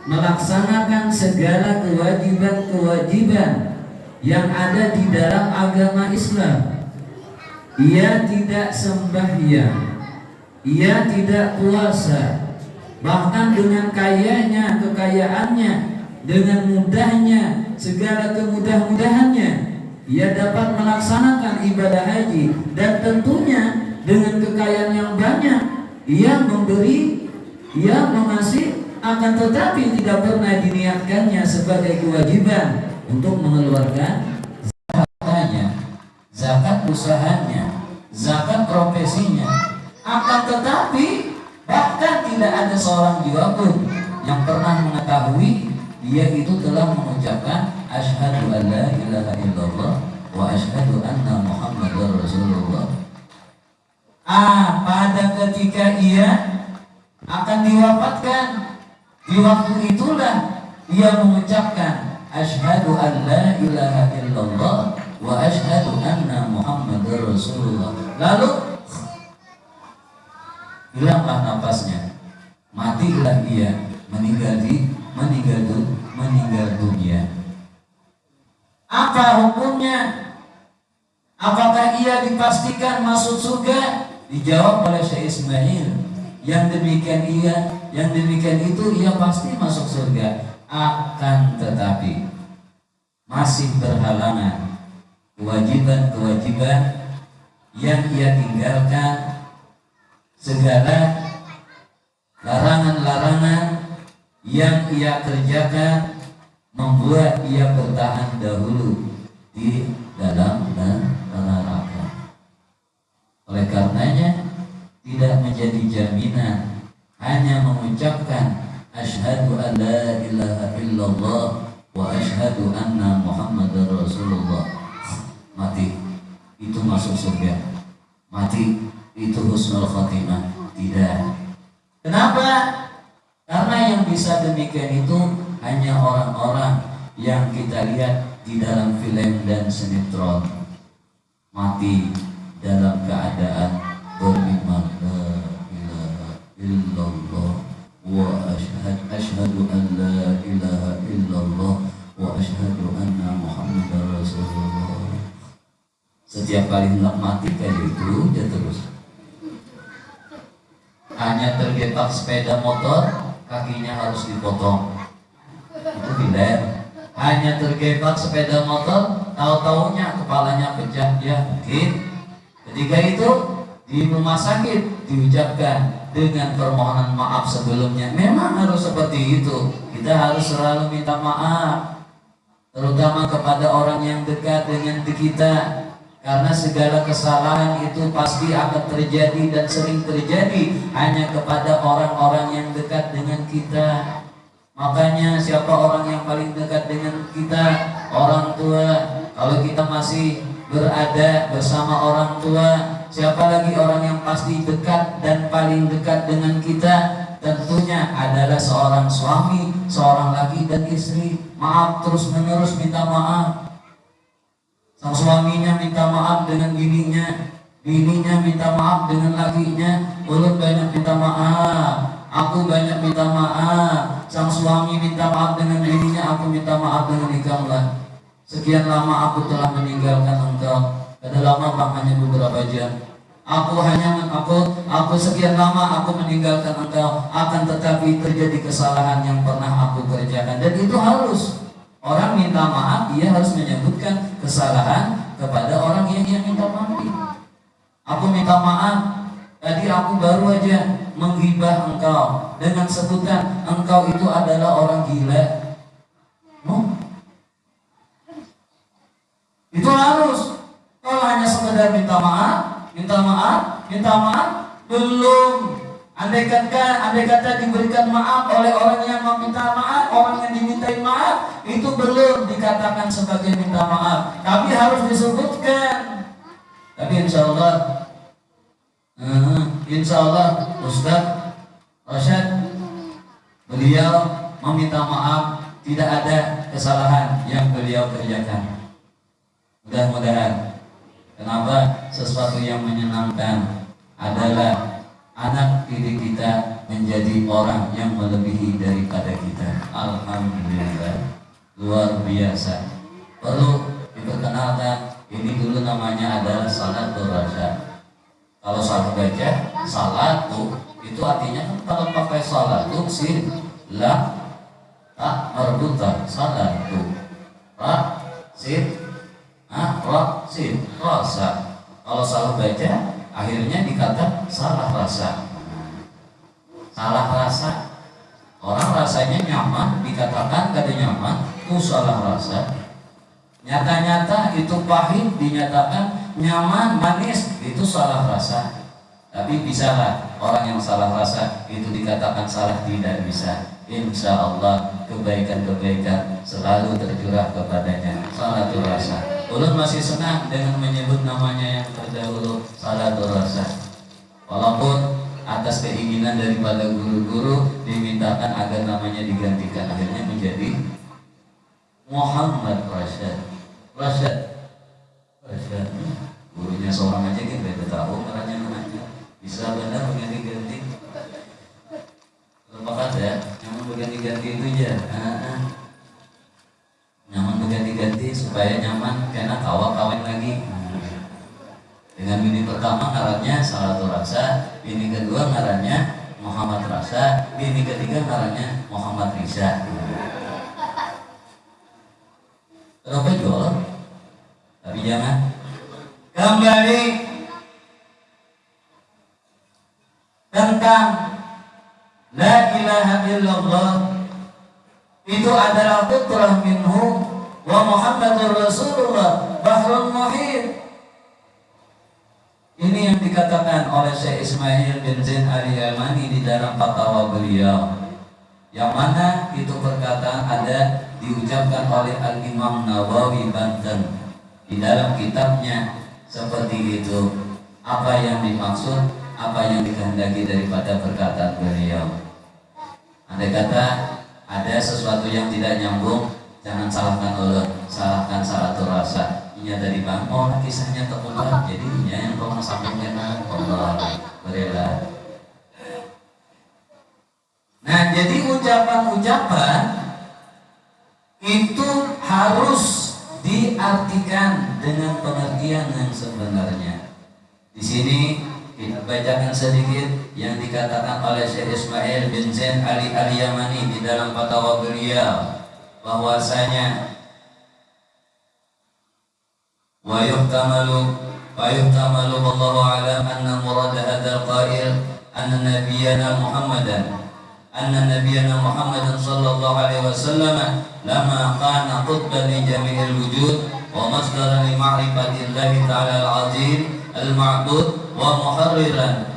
melaksanakan segala kewajiban-kewajiban yang ada di dalam agama Islam. Ia tidak sembahyang, ia tidak puasa, bahkan dengan kayanya, kekayaannya, dengan mudahnya, segala kemudah-mudahannya, ia dapat melaksanakan ibadah haji. Dan tentunya dengan kekayaan yang banyak, ia memberi, ia mengasih, akan tetapi tidak pernah diniatkannya sebagai kewajiban untuk mengeluarkan zakatnya, zakat usahanya, zakat profesinya. Akan tetapi bahkan tidak ada seorang jiwa pun yang pernah mengetahui dia itu telah mengucapkan asyhadu an la ilaha illallah wa asyhadu anna Muhammadar Rasulullah. Pada ketika ia akan diwafatkan, di waktu itulah ia mengucapkan asyhadu an la ilaha illallah wa asyhadu anna Muhammadar Rasulullah. Lalu hilanglah nafasnya, matilah ia, meninggal dunia. Apa hukumnya? Apakah ia dipastikan masuk surga? Dijawab oleh Syekh Ismail, yang demikian itu ia pasti masuk surga. Akan tetapi masih berhalangan kewajiban-kewajiban yang ia tinggalkan, segala larangan-larangan yang ia kerjakan membuat ia bertahan dahulu di dalam neraka. Oleh karenanya tidak menjadi jaminan hanya mengucapkan asyhadu an la ilaha illallah wa asyhadu anna Muhammadar Rasulullah. masuk surga. Mati itu husnul khotimah. Tidak. Kenapa? Karena yang bisa demikian itu hanya orang-orang yang kita lihat di dalam film dan sinetron. Mati dalam keadaan beriman la ilaha illallah wa asyhadu an la ilaha illallah wa asyhadu anna muhammadar rasulullah. Setiap kali hendak mati kayak itu dia terus. Hanya tergetak sepeda motor, kakinya harus dipotong. Itu tidak. Hanya tergetak sepeda motor, tahu-taunya kepalanya pecah, ya mungkin. Ketika itu di rumah sakit diucapkan dengan permohonan maaf sebelumnya. Memang harus seperti itu. Kita harus selalu minta maaf, terutama kepada orang yang dekat dengan kita. Karena segala kesalahan itu pasti akan terjadi dan sering terjadi hanya kepada orang-orang yang dekat dengan kita. Makanya siapa orang yang paling dekat dengan kita? Orang tua. Kalau kita masih berada bersama orang tua, siapa lagi orang yang pasti dekat dan paling dekat dengan kita? Tentunya adalah seorang suami, seorang laki dan istri. Maaf terus menerus, minta maaf. Sang suaminya minta maaf dengan bininya, bininya minta maaf dengan lakinya. Ulun banyak minta maaf, aku banyak minta maaf. Sang suami minta maaf dengan bininya, aku minta maaf dengan engkaulah. Sekian lama aku telah meninggalkan engkau. Ada lama bang, hanya beberapa jam. Aku sekian lama aku meninggalkan engkau. Akan tetapi terjadi kesalahan yang pernah aku kerjakan. Dan itu harus. Orang minta maaf, dia harus menyebutkan kesalahan kepada orang yang dia minta maaf. Aku minta maaf, tadi aku baru aja menghibah engkau dengan sebutan engkau itu adalah orang gila. Itu harus. Kalau hanya sekedar minta maaf, belum. Andai kata diberikan maaf oleh orang yang meminta maaf, orang yang dimintai maaf, itu belum dikatakan sebagai minta maaf. Tapi harus disebutkan. Tapi insya Allah Ustaz Rashad, beliau meminta maaf, tidak ada kesalahan yang beliau kerjakan. Mudah-mudahan. Kenapa? Sesuatu yang menyenangkan adalah anak didik kita menjadi orang yang melebihi daripada kita. Alhamdulillah, luar biasa. Perlu diperkenalkan, ini dulu namanya adalah salatul rasyad. Kalau salah baca salatu, itu artinya kalau pakai salatu sin la ta marbuta salatu ra sin ra sin rasa. Kalau salah baca akhirnya dikata salah rasa. Salah rasa. Orang rasanya nyaman, dikatakan kada nyaman, itu salah rasa. Nyata-nyata itu pahit, dinyatakan nyaman, manis, itu salah rasa. Tapi bisalah orang yang salah rasa itu dikatakan salah? Tidak bisa. Insya Allah kebaikan-kebaikan selalu tercurah kepadanya. Salatul rasa. Ulun masih senang dengan menyebut namanya yang terdahulu, salatul rasa. Walaupun atas keinginan daripada guru-guru dimintakan agar namanya digantikan, akhirnya menjadi Muhammad Rashad. Gurunya seorang aja kita tidak tahu caranya namanya. Bisa benar mengganti-ganti. Lepas ya, yang mengganti-ganti itu ya. Nyaman berganti-ganti supaya nyaman karena kawan lagi. Dengan bini pertama ngarannya salatul rasa, bini kedua ngarannya Muhammad Rasa, bini ketiga ngarannya Muhammad Risa. Kenapa jual? Tapi jangan kembali tentang la ilaha illallah. Itu adalah fitrah minhu wa Muhammadur Rasulullah bahrul muhit. Ini yang dikatakan oleh Syekh Ismail bin Zain Al-Yamani di dalam fatwa beliau, yang mana itu perkataan ada diucapkan oleh Al-Imam Nawawi Banten di dalam kitabnya seperti itu. Apa yang dimaksud, apa yang dikehendaki daripada perkataan beliau. Andai kata ada sesuatu yang tidak nyambung, jangan salahkan Allah, salahkan satu rasa. Ini dari bang, oh kisahnya terbuka, jadi ini yang kau sampaikan Allah berilah. Nah, jadi ucapan-ucapan itu harus diartikan dengan pengertian yang sebenarnya. Di sini kita bacakan sedikit yang dikatakan oleh Syekh Ismail bin Zain Ali Al-Yamani di dalam fatwa beliau, bahwasanya wa yuhtamalu wallahu a'lam anna murad hadzal qail anna nabiyyana Muhammadan sallallahu alaihi wasallam lama kana qutban li jami'il wujud wa masdaran li ma'rifatillahi ta'ala al-'azim al-ma'bud wa muharriran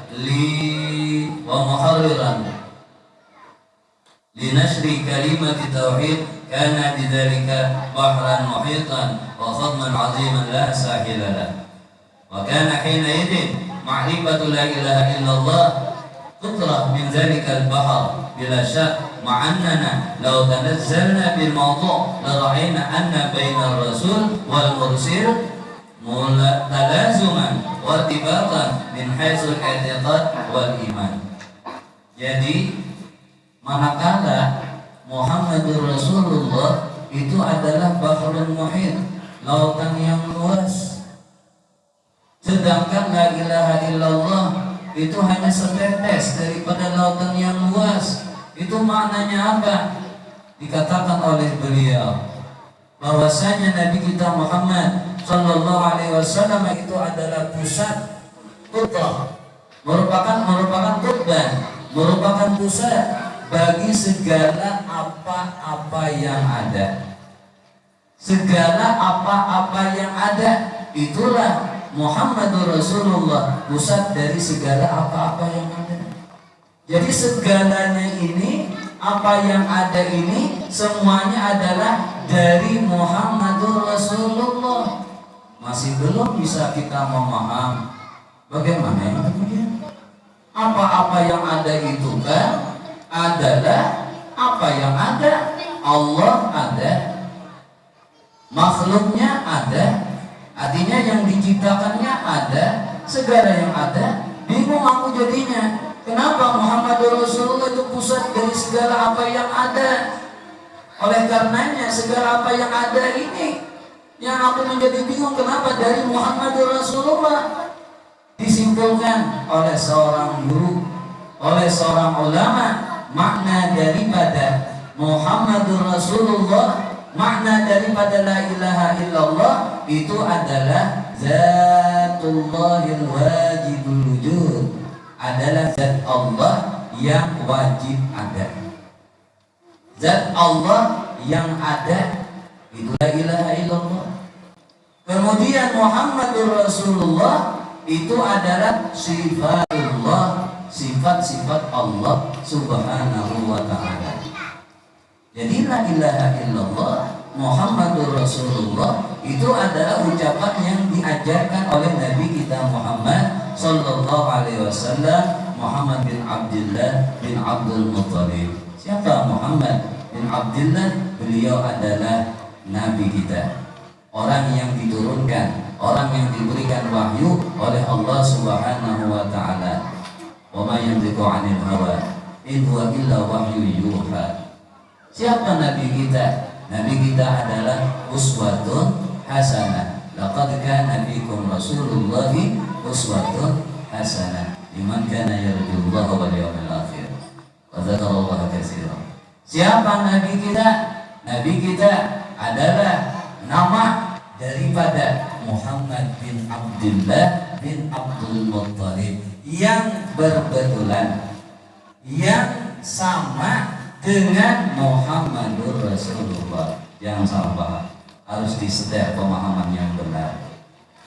li nashri kalimati tauhid kana bidzalika bahran muhitan wa khadman 'aziman la sahila lahu wa kana hina idin ma'rifatu la ilaha illallah tutrah min dzalikal bahr bila syak ma'annana law tanazzalna bil mawdu' la ra'ayna anna bainar rasul wal mursil talazuman wa tibatan min haitsul i'tiqad wal iman. Jadi manakala Muhammadur Rasulullah itu adalah bahrul muhit, lautan yang luas, sedangkan la ilaha illallah itu hanya setetes daripada lautan yang luas. Itu maknanya apa? Dikatakan oleh beliau bahwasanya Nabi kita Muhammad sallallahu alaihi wasallam itu adalah pusat kutbah, merupakan kutbah, merupakan pusat bagi segala apa-apa yang ada. Segala apa-apa yang ada, itulah Muhammadur Rasulullah, pusat dari segala apa-apa yang ada. Jadi segalanya ini, apa yang ada ini, semuanya adalah dari Muhammadur Rasulullah. Masih belum bisa kita memaham bagaimana yang kemudian apa-apa yang ada itu kan adalah apa yang ada. Allah ada, makhluknya ada, artinya yang diciptakannya ada, segala yang ada. Bingung aku jadinya, kenapa Muhammadur Rasulullah itu pusat dari segala apa yang ada. Oleh karenanya segala apa yang ada ini yang aku menjadi bingung, kenapa dari Muhammadur Rasulullah. Disimpulkan oleh seorang guru, oleh seorang ulama, makna daripada Muhammadur Rasulullah, makna daripada la ilaha illallah itu adalah Zatullahil wajibul wujud, adalah zat Allah yang wajib ada. Zat Allah yang ada itu la ilaha illallah. Kemudian Muhammadur Rasulullah itu adalah sifatullah, sifat-sifat Allah subhanahu wa ta'ala. Jadi la ilaha illallah Muhammadur Rasulullah itu adalah ucapan yang diajarkan oleh Nabi kita Muhammad sallallahu alaihi wasallam, Muhammad bin Abdullah bin Abdul Muttalib. Siapa Muhammad bin Abdullah? Beliau adalah Nabi kita, orang yang diturunkan, orang yang diberikan wahyu oleh Allah subhanahu wa ta'ala. Wa ma yantiqu 'anil hawa in huwa illa wahyu yuha. Siapa Nabi kita? Nabi kita adalah uswatun hasanah. Laqad kana fiikum Rasulullahi uswatun hasanah liman kana yarjullaha wal yawmil akhir wa dzakarallaha katsiran. Siapa Nabi kita? Nabi kita adalah nama daripada Muhammad bin Abdullah bin Abdul Muttalib, yang berbetulan, yang sama dengan Muhammadur Rasulullah. Jangan salah paham, harus disetel pemahaman yang benar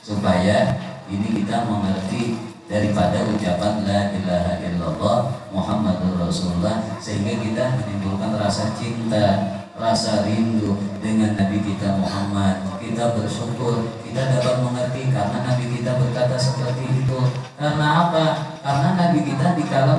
supaya ini kita mengerti daripada ucapan la ilaha illallah Muhammadur Rasulullah, sehingga kita menimbulkan rasa cinta rasa rindu dengan Nabi kita Muhammad. Kita bersyukur kita dapat mengerti karena Nabi kita berkata seperti itu. Karena apa? Karena Nabi kita dikala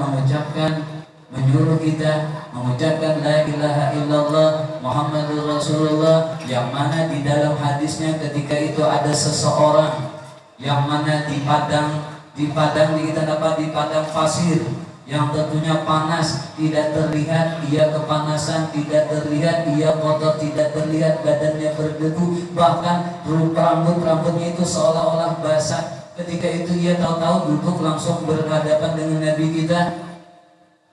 menyuruh kita mengucapkan la ilaha illallah Muhammadur Rasulullah, yang mana di dalam hadisnya ketika itu ada seseorang yang mana di padang kita dapat di padang pasir yang tentunya panas, tidak terlihat ia kepanasan, tidak terlihat ia kotor, tidak terlihat badannya berdebu, bahkan rambutnya itu seolah-olah basah. Ketika itu ia tahu-tahu duduk langsung berhadapan dengan Nabi kita.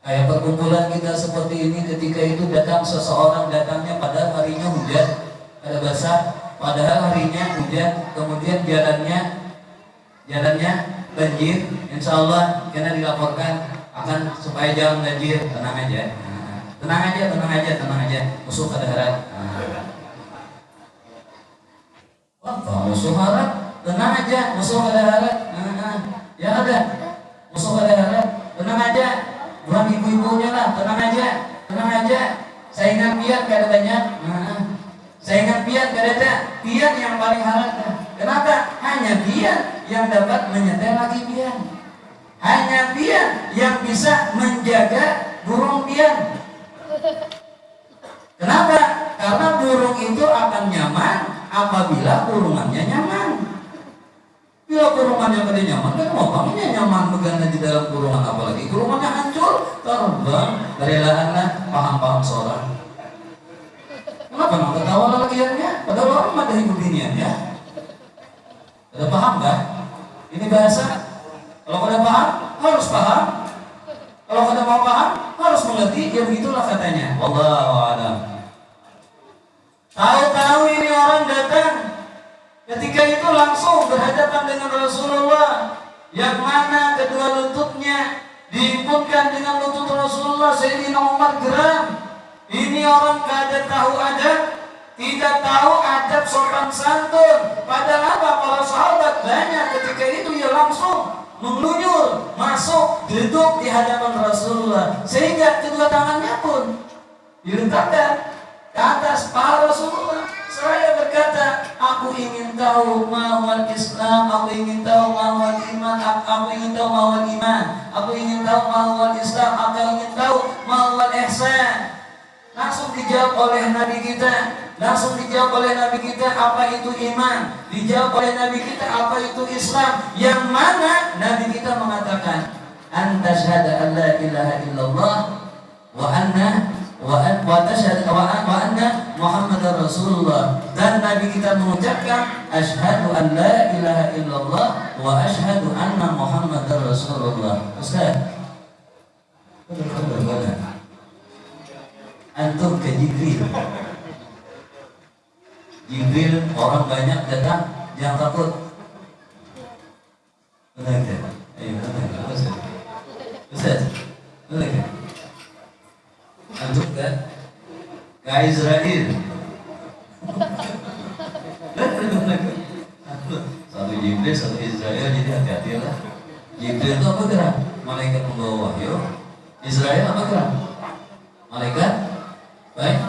Kayak perkumpulan kita seperti ini, ketika itu datang seseorang, datangnya pada harinya hujan, ada basah, padahal harinya hujan, kemudian jalannya banjir. Insya Allah karena dilaporkan akan supaya jalan banjir, tenang aja, musuh kada harap. Apa musuh harap? Tenang aja, musuh kada harap. Ya ada, musuh kada harap, tenang aja. Bukan ibu-ibunya lah, tenang aja. Saingan pian kada banyak. Saingan pian kada ada. Pian yang paling harap. Kenapa? Hanya pian yang dapat menyetel lagi pian. Hanya pian yang bisa menjaga burung pian. Kenapa? Karena burung itu akan nyaman apabila burungannya nyaman. Bila kurungannya kada nyaman, kan maunya nyaman begana di dalam kurungan, apalagi kurungannya hancur, terbang, relaanlah, paham seorang. Kenapa nak ketawa lagiannya? Padahal orang ada hidup diniannya. Ada paham gak? Ini bahasa. Kalau kada paham, harus paham. Kalau kada mau paham, harus mengerti. Ya begitulah katanya. Wallahu a'lam. Tahu-tahu ini orang datang. Ketika itu langsung berhadapan dengan Rasulullah, yang mana kedua lututnya dihimpunkan dengan lutut Rasulullah. Sayyidina Umar geram. Ini orang kada tahu adab, tidak tahu adab sopan santun. Padahal apa? Para sahabat banyak. Ketika itu ia langsung mengelunyur masuk duduk di hadapan Rasulullah, sehingga kedua tangannya pun diletakkan ke atas paha Rasulullah. Saya berkata, aku ingin tahu ma'wal Islam, aku ingin tahu ma'wal iman, aku ingin tahu ma'wal iman, aku ingin tahu ma'wal Islam, aku ingin tahu ma'wal ihsan. Langsung dijawab oleh Nabi kita, apa itu iman, dijawab oleh Nabi kita apa itu Islam, yang mana Nabi kita mengatakan anta syahada an la ilaha illallah wa anna Muhammadar Rasulullah, dan Nabi kita mengucapkan asyhadu an la ilaha illallah wa asyhadu anna Muhammadar Rasulullah. Ustaz, antum ke Jibril orang banyak datang, jangan takut. Benar kan? Ustaz, benar kan? Antum kan ke Israel. Satu Jibril, satu Israel, jadi hati-hati lah. Jibril itu apa gerak? Malaikat membawa wahyu. Israel apa gerak? Malaikat baik.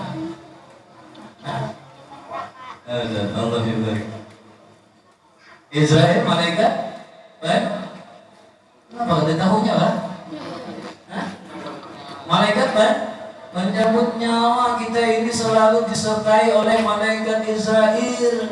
Allah baik. Israel malaikat baik. Kenapa kita tahunya lah? Malaikat baik. Menyambut nyawa kita ini selalu disertai oleh malaikat Israel.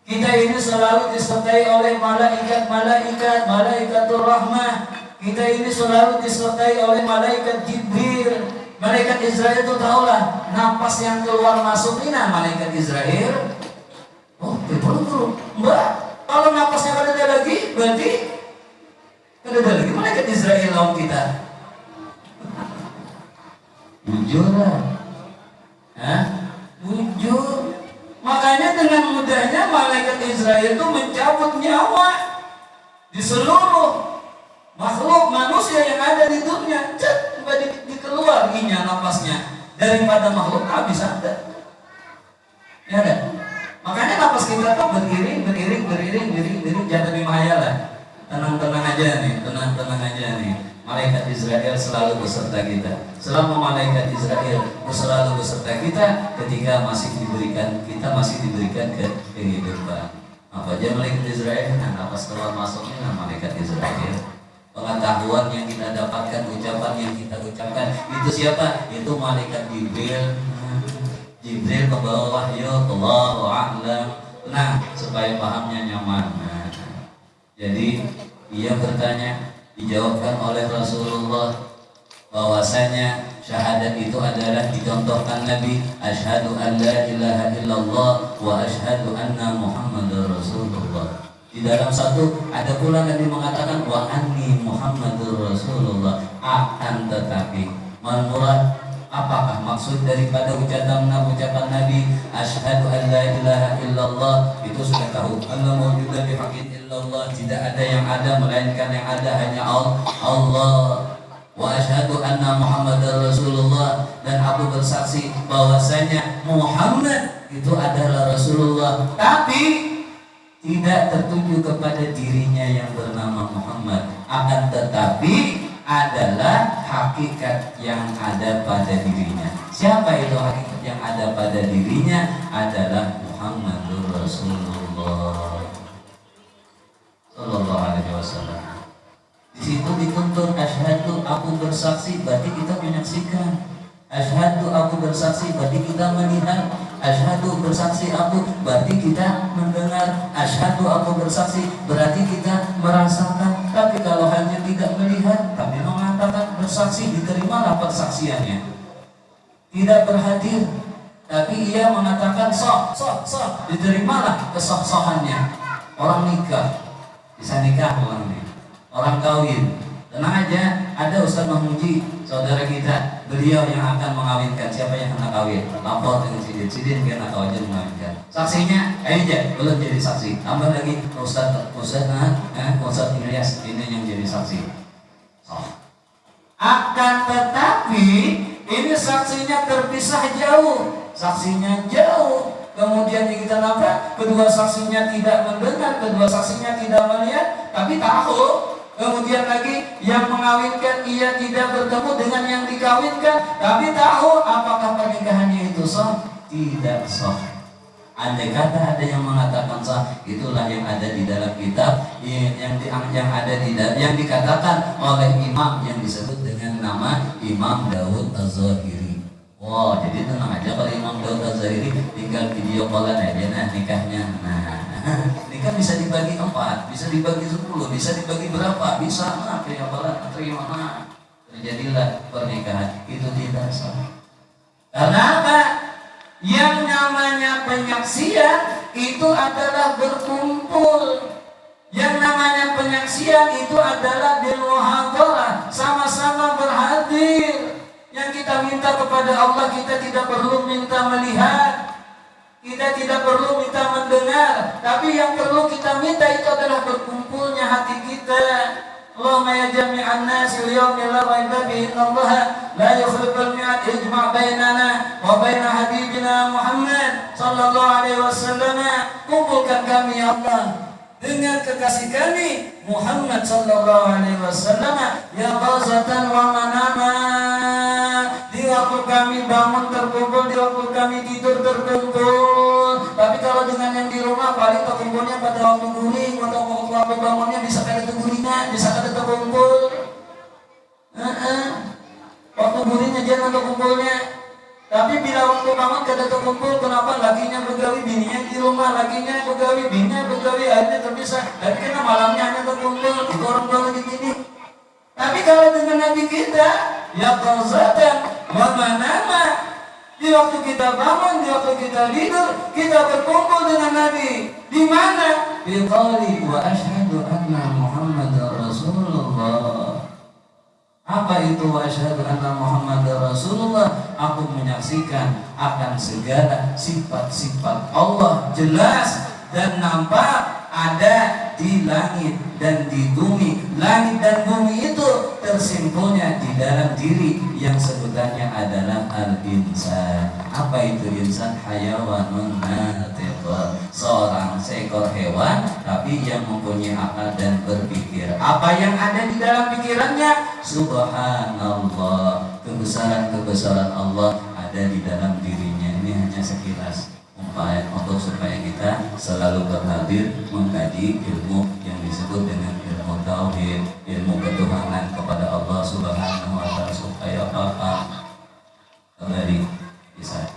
Kita ini selalu disertai oleh malaikatul rahmah. Kita ini selalu disertai oleh malaikat Jibril. Malaikat Israel itu tahulah napas yang keluar masuk ini malaikat Israel. Oh, betul. Mbak, kalau napasnya kada ada lagi, berarti kada ada lagi malaikat Israel lawan kita. Jujur lah, jujur. Makanya dengan mudahnya malaikat Israel itu mencabut nyawa di seluruh makhluk manusia yang ada di dunia. Dikeluar inya napasnya daripada makhluk habis ada. Ya kan? Makanya napas kita tuh beriring, jangan dimahaya lah. Tenang aja nih. Malaikat Israel selalu beserta kita. selama malaikat Israel selalu beserta kita ketika kita masih diberikan kehidupan. Apa aja malaikat Israel? Nah, pas keluar masuknya malaikat Israel. Pengetahuan yang kita dapatkan, ucapan yang kita ucapkan, itu siapa? Itu malaikat Jibril. Jibril membawa wahyu, Allahu a'lam. Nah, supaya pahamnya nyaman. Nah, jadi ia bertanya, dijawabkan oleh Rasulullah bahwasanya syahadat itu adalah dicontohkan Nabi, asyhadu an la ilaha illallah wa asyhadu anna Muhammadar Rasulullah. Di dalam satu ada pula Nabi mengatakan wa anni Muhammadur Rasulullah. Akan tetapi menurut apakah maksud daripada ucapan Nabi asyhadu an la ilaha illallah? Itu sudah tahu. Allah mawjudan bihaqqin illallah, tidak ada yang ada melainkan yang ada hanya Allah. Wa asyhadu anna Muhammadar Rasulullah, dan aku bersaksi bahwasanya Muhammad itu adalah Rasulullah, tapi tidak tertuju kepada dirinya yang bernama Muhammad, akan tetapi adalah hakikat yang ada pada dirinya. Siapa itu hakikat yang ada pada dirinya? Adalah Muhammadur Rasulullah sallallahu alaihi wasallam. Di situ dituntut asyhadu, aku bersaksi, berarti kita menyaksikan. Asyhadu, aku bersaksi, berarti kita melihat. Asyhadu, bersaksi aku, berarti kita mendengar. Asyhadu, aku bersaksi, berarti kita merasakan. Tapi kalau hanya tidak melihat tapi mengatakan bersaksi, diterimalah persaksiannya. Tidak berhadir tapi ia mengatakan sok, diterimalah kesok-sokannya. Orang nikah, bisa nikah orang ini, orang kawin, tenang aja, ada Ustaz memuji saudara kita, beliau yang akan mengawinkan. Siapa yang kena kawin? Lapor dengan sidin kena kawin mengawinkan. Saksinya, ayo aja, belum jadi saksi. Tambah lagi Ustaz Ilyas ini yang jadi saksi. Akan tetapi ini saksinya terpisah jauh, saksinya jauh. Kemudian kita nampak kedua saksinya tidak mendengar, kedua saksinya tidak melihat, tapi tahu. Kemudian lagi yang mengawinkan ia tidak bertemu dengan yang dikawinkan, tapi tahu apakah pernikahannya itu sah? Tidak sah. Andai kata ada yang mengatakan sah, itulah yang ada di dalam kitab yang dikatakan oleh imam yang disebut dengan nama Imam Daud Az-Zahiri. Wow, jadi tenang aja kalau Imam Daud Az-Zahiri tinggal video callan aja nikahnya. Nikah bisa dibagi 4, bisa dibagi 10, bisa dibagi berapa, bisa terima. Terjadilah pernikahan, itu tidak sah. Karena apa? Yang namanya penyaksian itu adalah berkumpul. Yang namanya penyaksian itu adalah bilmuhadharah, sama-sama berhadir. Yang kita minta kepada Allah, kita tidak perlu minta melihat, kita tidak perlu minta mendengar, tapi yang perlu kita minta itu adalah berkumpulnya hati kita. Allahumma ya jami'an nasi al-yawmi la raiba fihi innallaha la yukhliful mi'ad, ijma' bainana wa baina habibina Muhammad sallallahu alaihi wasallam. Kumpulkan kami ya Allah dengan kekasih kami Muhammad sallallahu alaihi wasallam, ya ghazatan wa manama. Di waktu kami bangun terkumpul, di waktu kami tidur terkumpul. Tapi kalau dengan yang di rumah paling terkumpulnya pada waktu guling atau waktu bangunnya bisa kada tergulingnya, bisa kada terkumpul. Waktu gulingnya jangan terkumpulnya. Tapi bila waktu bangun kada terkumpul, kenapa? Lakinya begawi, bininya di rumah, lakinya begawi, bininya begawi, akhirnya terpisah. Tapi karena malamnya hanya terkumpul, itu orang tua lagi gini. Tapi kalau dengan Nabi kita, ya qazatan wa manama, di waktu kita bangun, di waktu kita tidur, kita berkumpul dengan Nabi. Di mana? Bi qauli wa asyhadu anna Muhammadar Rasulullah. Apa itu wa asyhadu anna Muhammadar Rasulullah? Aku menyaksikan akan segala sifat-sifat Allah jelas dan nampak ada di langit dan di bumi. Langit dan bumi itu tersimpulnya di dalam diri yang sebutannya adalah al-insan. Apa itu insan? Hayawanun natiq, seorang seekor hewan tapi yang mempunyai akal dan berpikir. Apa yang ada di dalam pikirannya? Subhanallah, kebesaran Allah ada di dalam dirinya. Ini hanya sekilas upaya untuk supaya kita selalu berhadir mengkaji ilmu yang disebut dengan ilmu tauhid, ilmu ketuhanan kepada Allah Subhanahu wa taala, supaya apa kembali bisa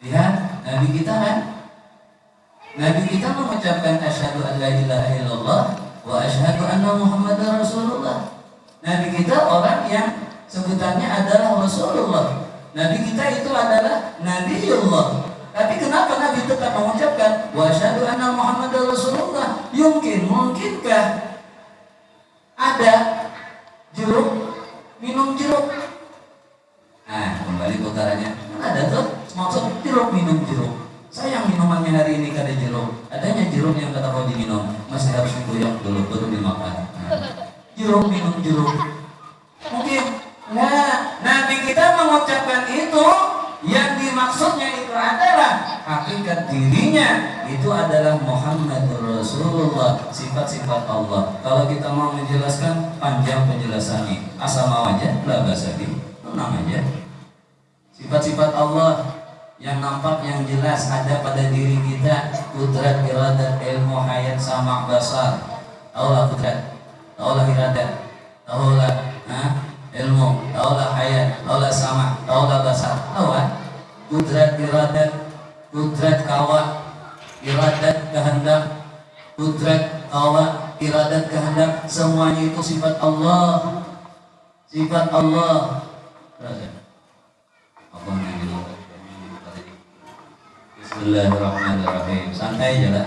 lihat Nabi kita kan. Nabi kita mengucapkan asyhadu an la ilaha illallah wa asyhadu anna Muhammadar Rasulullah. Nabi kita orang yang sebutannya adalah Rasulullah. Nabi kita itu adalah Nabiullah. Tapi kenapa Nabi tetap mengucapkan wa asyhadu anna Muhammadar Rasulullah? Mungkinkah ada jeruk minum jeruk? Nah, kembali putarannya. Ada tuh maksud jeruk minum jeruk. Sayang minumannya hari ini kada jeruk. Adanya jeruk yang kata kau diminum, masih harus digoyang dulu baru dimakan. Jeruk minum jeruk. Mungkin. Nah, Nabi kita mengucapkan itu, yang dimaksudnya itu adalah hakikat dirinya itu adalah Muhammadur Rasulullah, sifat-sifat Allah. Kalau kita mau menjelaskan panjang penjelasannya, asal mau aja, lah bahasa di, tenang aja. Sifat-sifat Allah yang nampak, yang jelas ada pada diri kita, kudrat, iradat, ilmu, hayat, sama, basar. Taulah kudrat, taulah iradat, taulah ilmu, taulah hayat, taulah sama, taulah basar. Taulah kudrat, iradat, kudrat kawa, iradat kehendak, kudrat kawa, iradat kehendak, semuanya itu sifat Allah. Sifat Allah. Apa namanya? Bismillahirrahmanirrahim. Santai aja lah.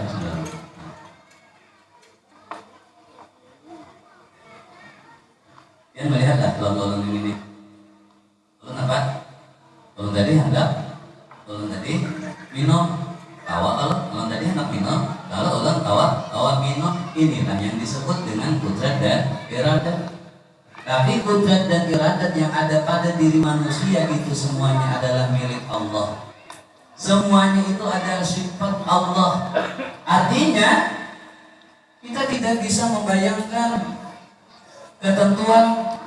Yang melihatlah tolong ini. Tolong apa? Tolong tadi hendak. Tolong tadi minum. Tolong tadi hendak minum. Kalau ulang tawa minum. Inilah yang disebut dengan kudrat dan iradat. Tapi kudrat dan iradat yang ada pada diri manusia itu semuanya adalah milik Allah. Semuanya itu adalah sifat Allah. Artinya kita tidak bisa membayangkan ketentuan,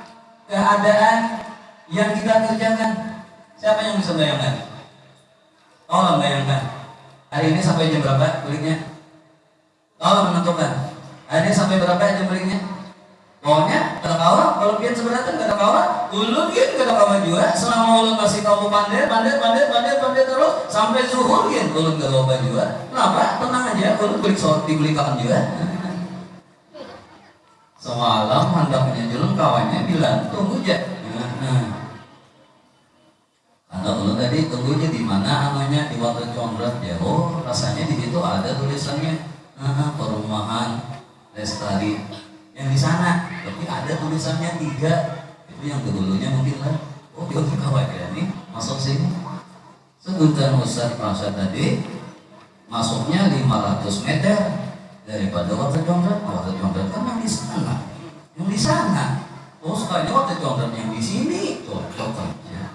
keadaan yang kita kerjakan. Siapa yang bisa bayangkan? Tolong bayangkan. Hari ini sampai jam berapa kuliknya? Tolong menentukan. Hari ini sampai berapa jam kuliknya? Pokoknya kata kawan, kalau pian sebenarnya kata kawan, ulun gitu kata kawan juga. Selama ulun masih kamu pandai terus sampai zuhur gitu, ulun gak lupa juga. Kenapa? Tenang aja, ulun dibelikan juga. Semalam hendaknya julun kawannya bilang tunggu aja. Karena ulun tadi tunggu aja di mana anunya di waktu Congrad ya. Oh rasanya di situ ada tulisannya perumahan Lestari yang di sana. Tapi ada tulisannya 3. Itu yang kedulunya mungkin lah. Oh dia kawannya nih masuk sini. Sebutan Ustaz Pasha tadi masuknya 500 meter daripada waktu Congrad. Waktu Congrad kan yang di sana. Yang di sana. Oh sekali waktu Congrad yang di sini. Cocok aja.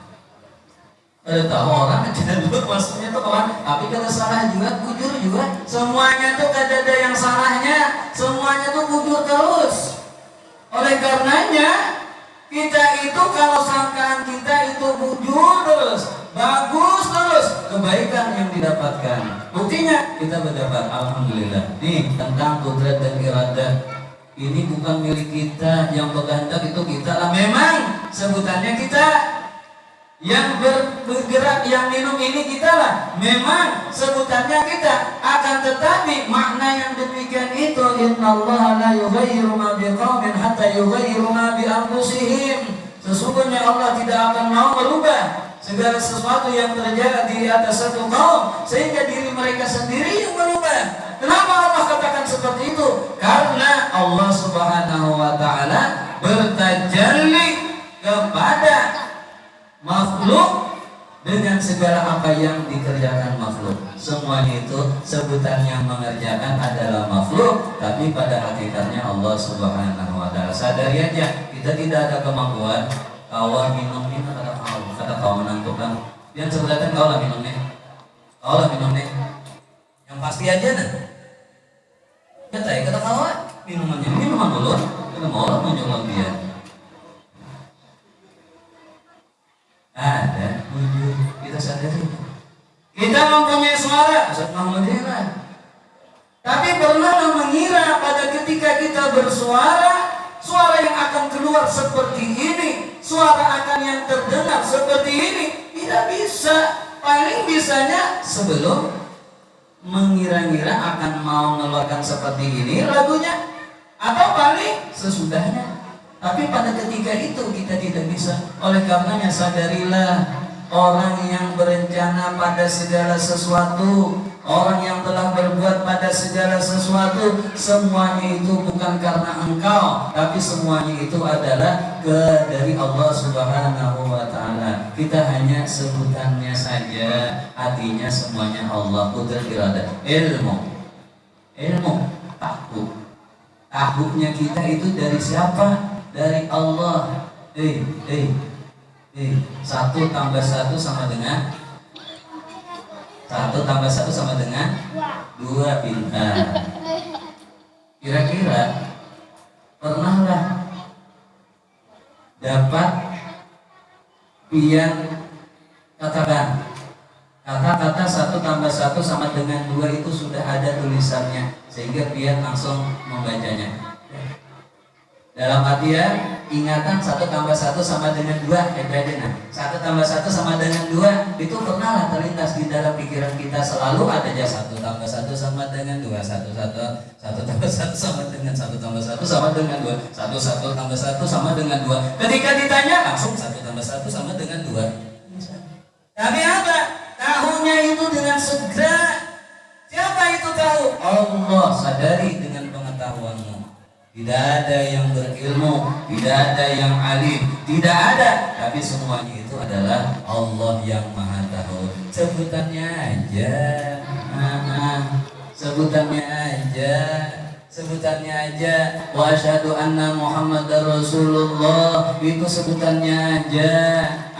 Ada tahu orang cenderung masuknya tuh kawan. Tapi kalau salah juga, bujur juga. Semuanya tuh gak ada yang salahnya. Semuanya tuh bujur terus. Oleh karenanya kita itu kalau sangkaan kita itu bujur terus, bagus terus, kebaikan yang didapatkan. Buktinya kita berdapat, alhamdulillah. Nih tentang kudrat dan iradat. Ini bukan milik kita, yang berkehendak itu kita lah. Memang sebutannya kita. Yang bergerak, yang minum ini kita lah. Memang sebutannya kita. Akan tetapi makna yang demikian itu, innallaha la yughayyiru ma biqaumin hatta yughayyiru ma bi anfusihim. Sesungguhnya Allah tidak akan mau merubah segala sesuatu yang terjadi di atas satu kaum sehingga diri mereka sendiri yang berubah. Kenapa Allah katakan seperti itu? Karena Allah Subhanahu wa taala bertajalli kepada makhluk dengan segala apa yang dikerjakan makhluk. Semuanya itu sebutan yang mengerjakan adalah makhluk, tapi pada hakikatnya Allah Subhanahu wa taala. Sadari aja, kita tidak ada kemampuan. Kau minum ini kata kau menentukan. Yang sebenarnya kau lah minumnya. Yang pasti aja nah. Kata kau minumannya minuman dulu. Kita mau menjual dia. suara yang akan keluar seperti ini, suara akan yang terdengar seperti ini. Tidak bisa. Paling bisanya sebelum mengira-ngira akan mau mengeluarkan seperti ini lagunya, atau paling sesudahnya. Tapi pada ketika itu kita tidak bisa. Oleh karenanya sadarilah, orang yang berencana pada segala sesuatu, orang yang telah berbuat pada segala sesuatu, semuanya itu bukan karena engkau, tapi semuanya itu adalah dari Allah Subhanahu wa Ta'ala. Kita hanya sebutannya saja, artinya semuanya Allah. Qudrat iradah, ilmu, tahunya kita itu dari siapa? Dari Allah. 1 tambah 1 sama dengan 1 tambah 1 sama dengan 2. Pintar. Kira-kira pernahlah dapat pian katakan kata-kata 1 tambah 1 sama dengan 2 itu sudah ada tulisannya, sehingga pian langsung membacanya. Dalam artian ingatan 1 tambah 1 sama dengan 2. 1 tambah 1 sama dengan 2 itu pernah terlintas di dalam pikiran kita. Selalu ada aja 1 tambah 1 sama dengan 2, 1 tambah 1 sama dengan 1 tambah 1 sama dengan 2, 1 tambah 1 sama dengan 2. Ketika ditanya langsung 1 tambah 1 sama dengan 2. Tapi apa? Tahunya itu dengan segera. Siapa itu tahu? Allah. Sadari dengan pengetahuanmu. Tidak ada yang berilmu, tidak ada yang alim, tidak ada. Tapi semuanya itu adalah Allah yang Maha Tahu. Sebutannya aja, sebutannya aja. Wa asyhadu anna Muhammadar Rasulullah, itu sebutannya aja.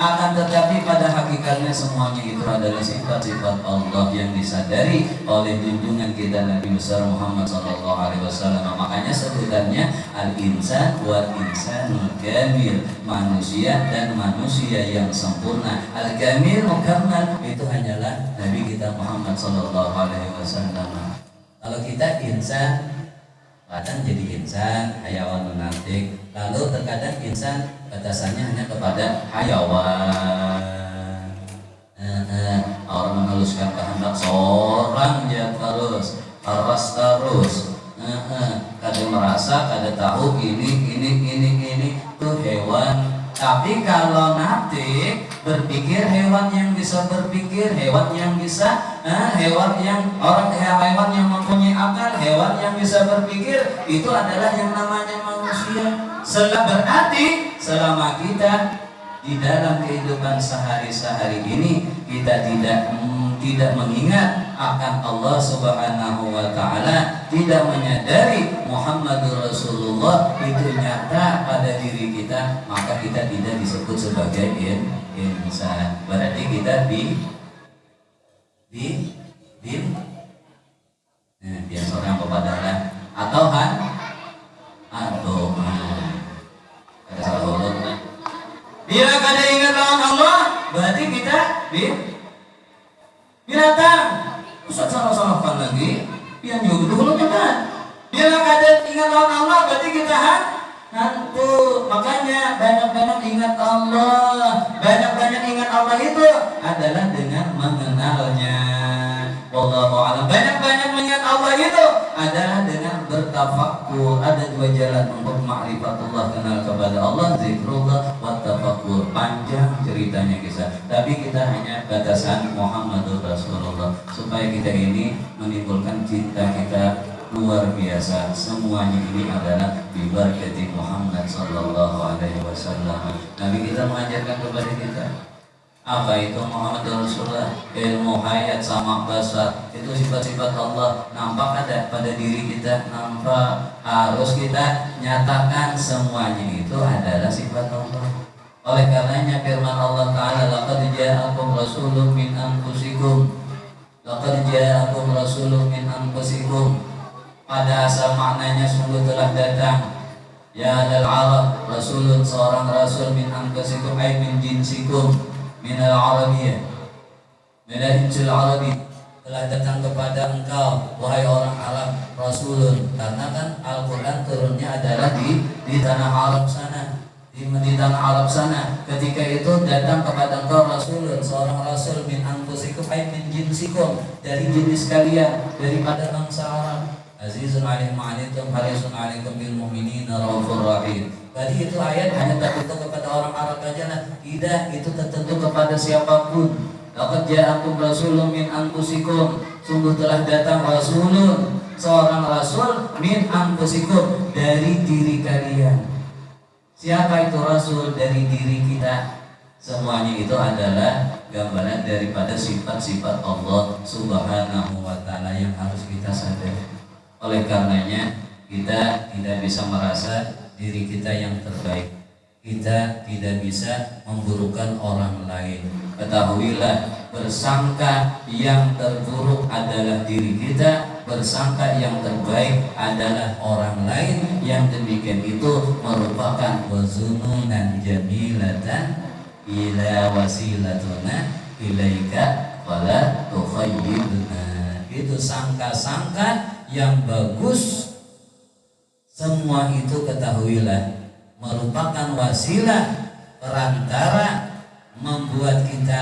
Akan tetapi pada hakikatnya semuanya itu adalah sifat-sifat Allah yang disadari oleh junjungan kita Nabi besar Muhammad SAW. Makanya sebutannya al-insan wal insanul kamil, manusia dan manusia yang sempurna. Al-kamil mukammal itu hanyalah Nabi kita Muhammad SAW. Kalau kita insan, kadang jadi insan, hayawan menatik. Lalu terkadang insan batasannya hanya kepada hayawan. Orang menghaluskan kehendak seorang ya terus kada merasa, kada tahu ini tuh hewan. Tapi kalau natik berpikir, hewan yang bisa berpikir, hewan yang bisa hewan yang mempunyai akal, hewan yang bisa berpikir, itu adalah yang namanya manusia. Berarti selama kita di dalam kehidupan sehari-hari ini kita tidak mengingat akan Allah Subhanahu wa Ta'ala, tidak menyadari Muhammadur Rasulullah itu nyata pada diri kita, maka kita tidak disebut sebagai insan. Berarti kita biasa orang pepadaran atau ada salah urut. Bila kada ingat lawan Allah, berarti kita binatang. Ustaz salah-salahkan lagi, yang juga dulu kan. Bila kada ingat lawan Allah, berarti kita hantu. Makanya banyak-banyak ingat Allah. Banyak-banyak ingat Allah itu adalah dengan mengenalnya. Wallahu a'lam. Banyak-banyak mengingat Allah itu adalah dengan bertafakkur. Ada 2 jalan untuk ma'rifatullah, kenal kepada Allah, zikrullah wa tafakkur. Panjang ceritanya kisah, tapi kita hanya batasan Muhammadur Rasulullah, supaya kita ini menimbulkan cinta kita luar biasa. Semuanya ini adalah bibarakati Muhammad sallallahu alaihi wasallam. Nabi kita mengajarkan kepada kita apa itu Muhammad Rasulullah, ilmu hayat sama basar, itu sifat-sifat Allah nampak ada pada diri kita, nampak. Harus kita nyatakan semuanya itu adalah sifat Allah. Oleh karenanya firman Allah Ta'ala, laqad ja'akum rasulun min anfusikum, laqad ja'akum rasulun min anfusikum. Pada asal maknanya sungguh telah datang, ya alal Arab, rasulun, seorang rasul, min anfusikum ay min jinsikum, min al-Arabiyyah, min al-Injil Arabi, telah datang kepada engkau wahai orang Arab Rasulun, karena kan Al-Quran turunnya adalah di tanah Arab sana, di tanah Arab sana. Ketika itu datang kepada engkau Rasulun, seorang Rasul min anfusikum ay min jinsikum, dari jenis kalian, daripada bangsa Arab. Azizun alaihi ma'anitum harisun alaikum bil mu'minina raufur rahim. Tadi itu ayat hanya tertentu kepada orang Arab aja lah. Tidak, itu tertentu kepada siapapun. Laqad ja'akum rasulun min anfusikum, sungguh telah datang rasulun, seorang rasul min anfusikum, dari diri kalian. Siapa itu rasul? Dari diri kita. Semuanya itu adalah gambaran daripada sifat-sifat Allah Subhanahu wa ta'ala yang harus kita sadari. Oleh karenanya kita tidak bisa merasa diri kita yang terbaik. Kita tidak bisa memburukan orang lain. Ketahuilah, bersangka yang terburuk adalah diri kita, bersangka yang terbaik adalah orang lain. Yang demikian itu merupakan wazununan jamilatan ila wasilatuna ilaika wala tukhayyibna. Itu sangka-sangka yang bagus. Semua itu ketahuilah merupakan wasilah, perantara membuat kita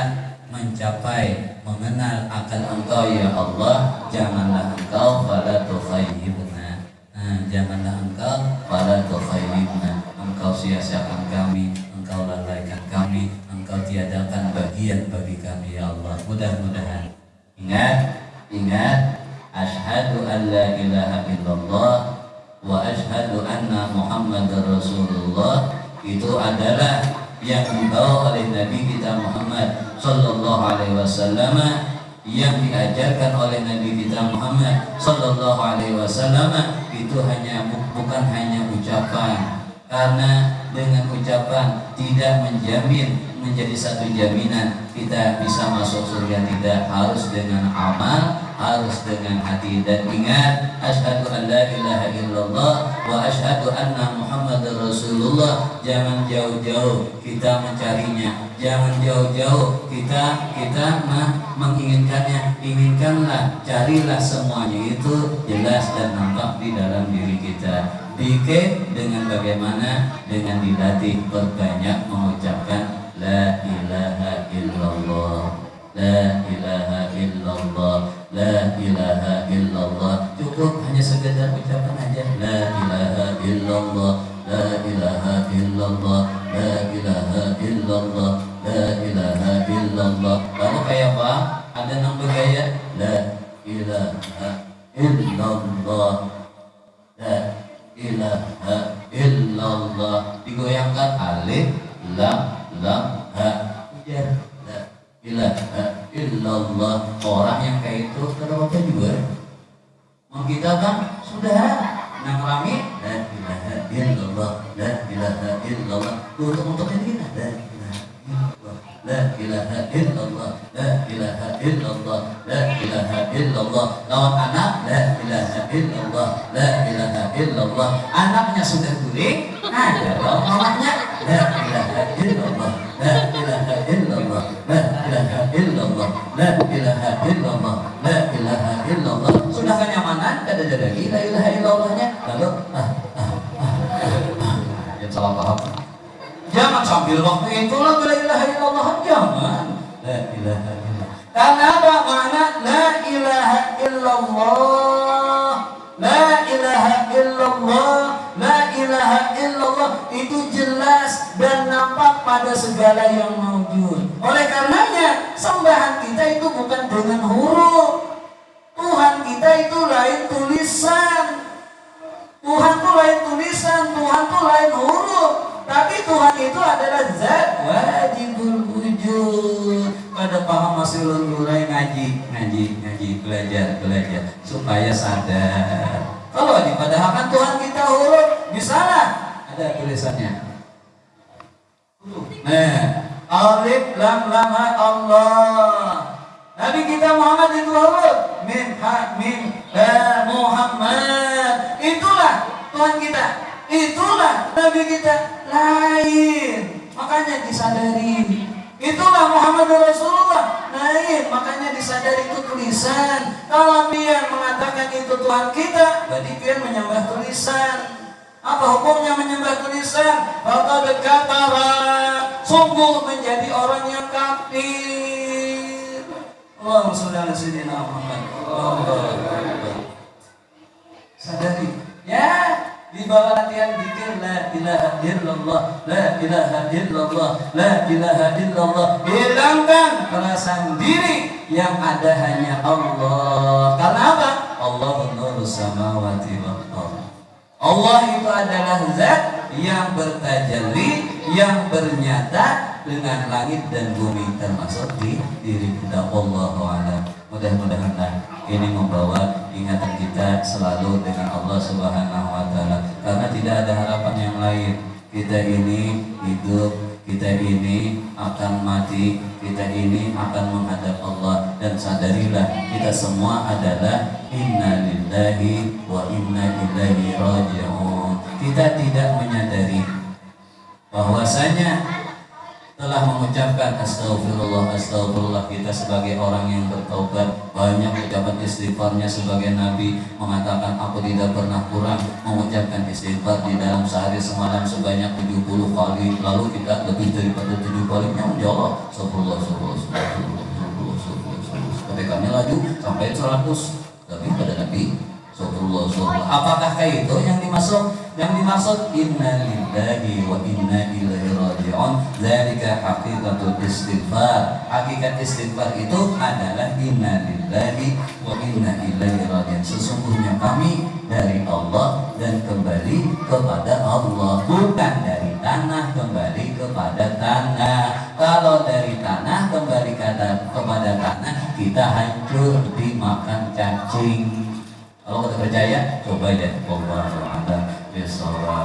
mencapai mengenal akan engkau ya Allah. Janganlah engkau pada tukhayyibna, janganlah engkau pada tukhayyibna, engkau sia-siakan kami, engkau lalaikan kami, engkau tiadakan bagian bagi kami ya Allah. Mudah-mudahan ingat asyhadu an la ilaha illallah wa asyhadu anna Muhammadar Rasulullah, itu adalah yang dibawa oleh Nabi kita Muhammad sallallahu alaihi wasallam, yang diajarkan oleh Nabi kita Muhammad sallallahu alaihi wasallam. Itu bukan hanya ucapan, karena dengan ucapan tidak menjamin menjadi satu jaminan kita bisa masuk surga. Tidak, harus dengan amal, harus dengan hati. Dan ingat, asyhadu an la ilaha illallah wa asyhadu anna Muhammadar Rasulullah. Jangan jauh-jauh kita mencarinya, jangan jauh-jauh kita menginginkannya. Inginkanlah, carilah, semuanya itu jelas dan nampak di dalam diri kita. Bikin dengan bagaimana? Dengan dilatih, berbanyak mengucapkan la ilaha illallah, la ilaha illallah, la ilaha illallah. Cukup hanya sekedar ucapan aja, la ilaha illallah, la ilaha illallah, la ilaha illallah, la ilaha illallah. Lalu kayak apa? Ada nama gaya, la ilaha illallah, la ilaha illallah. Digoyangkan alif lam ha, ujar la ilaha illallah. Orang yang kayak itu terdapat juga. Mau kita kan sudah nang rame la ilaha illallah, la ilaha illallah. Untuk ini kita la ilaha illallah, la ilaha illallah, la ilaha illallah. Lawan anak la ilaha illallah, la ilaha illallah. Anaknya sudah guring, ada lawan mamanya la ilaha illallah, la ilaha illallah, la ilaha illallah, la ilaha illallah, la ilaha illallah. Sudah kenyamanan, kada ada lagi la ilaha illallahnya. Lalu yang salah paham. Jangan sambil waktu itu la ilaha illallah, jangan. La ilaha illallah. Karena apa makna la ilaha illallah? La ilaha illallah, la ilaha illallah itu jelas dan nampak pada segala yang maujud. Oleh karenanya sembahan kita itu bukan dengan huruf. Tuhan kita itu lain tulisan. Tuhan itu lain tulisan, Tuhan itu lain huruf. Tapi Tuhan itu adalah zat wajibul wujud. Pada paham masih lurai ngaji, belajar supaya sadar. Kalau dipadahkan Tuhan kita huruf, misalnya ada tulisannya. Alif lam lam ha Allah. Nabi kita Muhammad itu huruf min ha mim ha Muhammad. Itulah Tuhan kita. Itulah Nabi kita, lain. Makanya disadari Itulah Muhammad Rasulullah. Nah, makanya disadari itu tulisan. Kalau dia mengatakan itu Tuhan kita, berarti dia menyembah tulisan. Apa hukumnya menyembah tulisan? Faqad kafara, sungguh menjadi orang yang kafir. Allahumma sholli ala sayyidina Muhammad. Sadari, ya, di bawah latihan zikir la ilaha illallah, la ilaha illallah, la ilaha illallah. Hilangkan perasaan diri yang ada hanya Allah. Karena apa? Allahu nurus samawati wal ardh. Allah itu adalah zat yang bertajalli, yang bernyata dengan langit dan bumi, termasuk di diri kita. Allahu a'lam. Mudah-mudahan ini membawa ingatan kita selalu dengan Allah Subhanahu wa taala, karena tidak ada harapan yang lain. Kita ini hidup, kita ini akan mati, kita ini akan menghadap Allah. Dan sadarilah kita semua adalah inna lillahi wa inna ilaihi raji'un. Kita tidak menyadari bahwasanya telah mengucapkan astagfirullah, astagfirullah. Kita sebagai orang yang bertaubat, banyak ucapan istighfarnya. Sebagai Nabi mengatakan, aku tidak pernah kurang mengucapkan istighfar di dalam sehari semalam sebanyak 70 kali. Lalu kita lebih daripada 7 kalinya menjawab astagfirullah, astagfirullah, astagfirullah, astagfirullah, astagfirullah. Ketika laju sampai 100. Tapi pada Nabi astagfirullah, astagfirullah. Apakah itu yang dimaksud? Yang dimaksud inna lillahi wa inna ilaihi raji'un. Dzalika haqiqatul istighfar. Hakikat istighfar itu adalah inna lillahi wa inna ilaihi raji'un. Sesungguhnya kami dari Allah dan kembali kepada Allah, bukan dari tanah kembali kepada tanah. Kalau dari tanah kembali kepada tanah, kita hancur dimakan cacing. Kalau kita percaya, coba deh.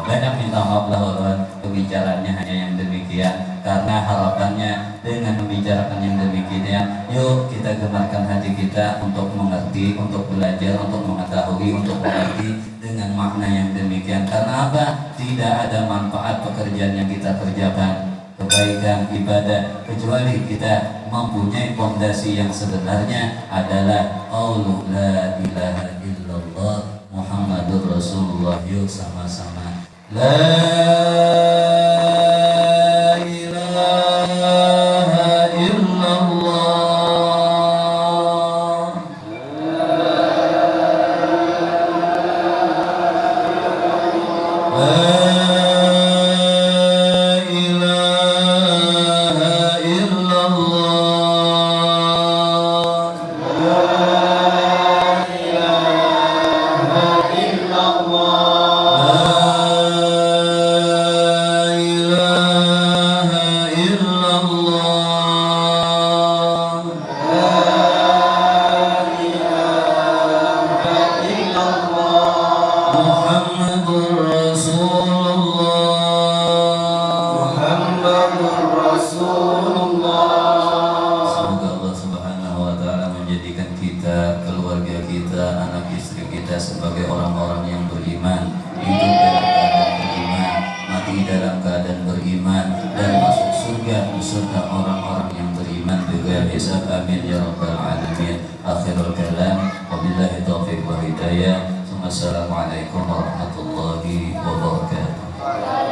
Banyak minta maaf lah pembicaraannya hanya yang demikian, karena harapannya dengan membicarakan yang demikian, yuk kita gemarkan hati kita untuk mengerti, untuk belajar, untuk mengetahui, untuk mengerti dengan makna yang demikian. Karena apa? Tidak ada manfaat pekerjaan yang kita kerjakan, kebaikan, ibadah, kecuali kita mempunyai fondasi yang sebenarnya adalah qaulu la ilaha illallah Muhammadur Rasulullah. Yuk sama-sama la ilaha illallah. La sebagai orang-orang yang beriman, hidup dalam keadaan beriman, mati dalam keadaan beriman, dan masuk surga di surga orang-orang yang beriman dengan hisab. Amin ya rabbal alamin. Akhirul kalam, wabillahi taufiq wa hidayah. Assalamualaikum warahmatullahi wabarakatuh.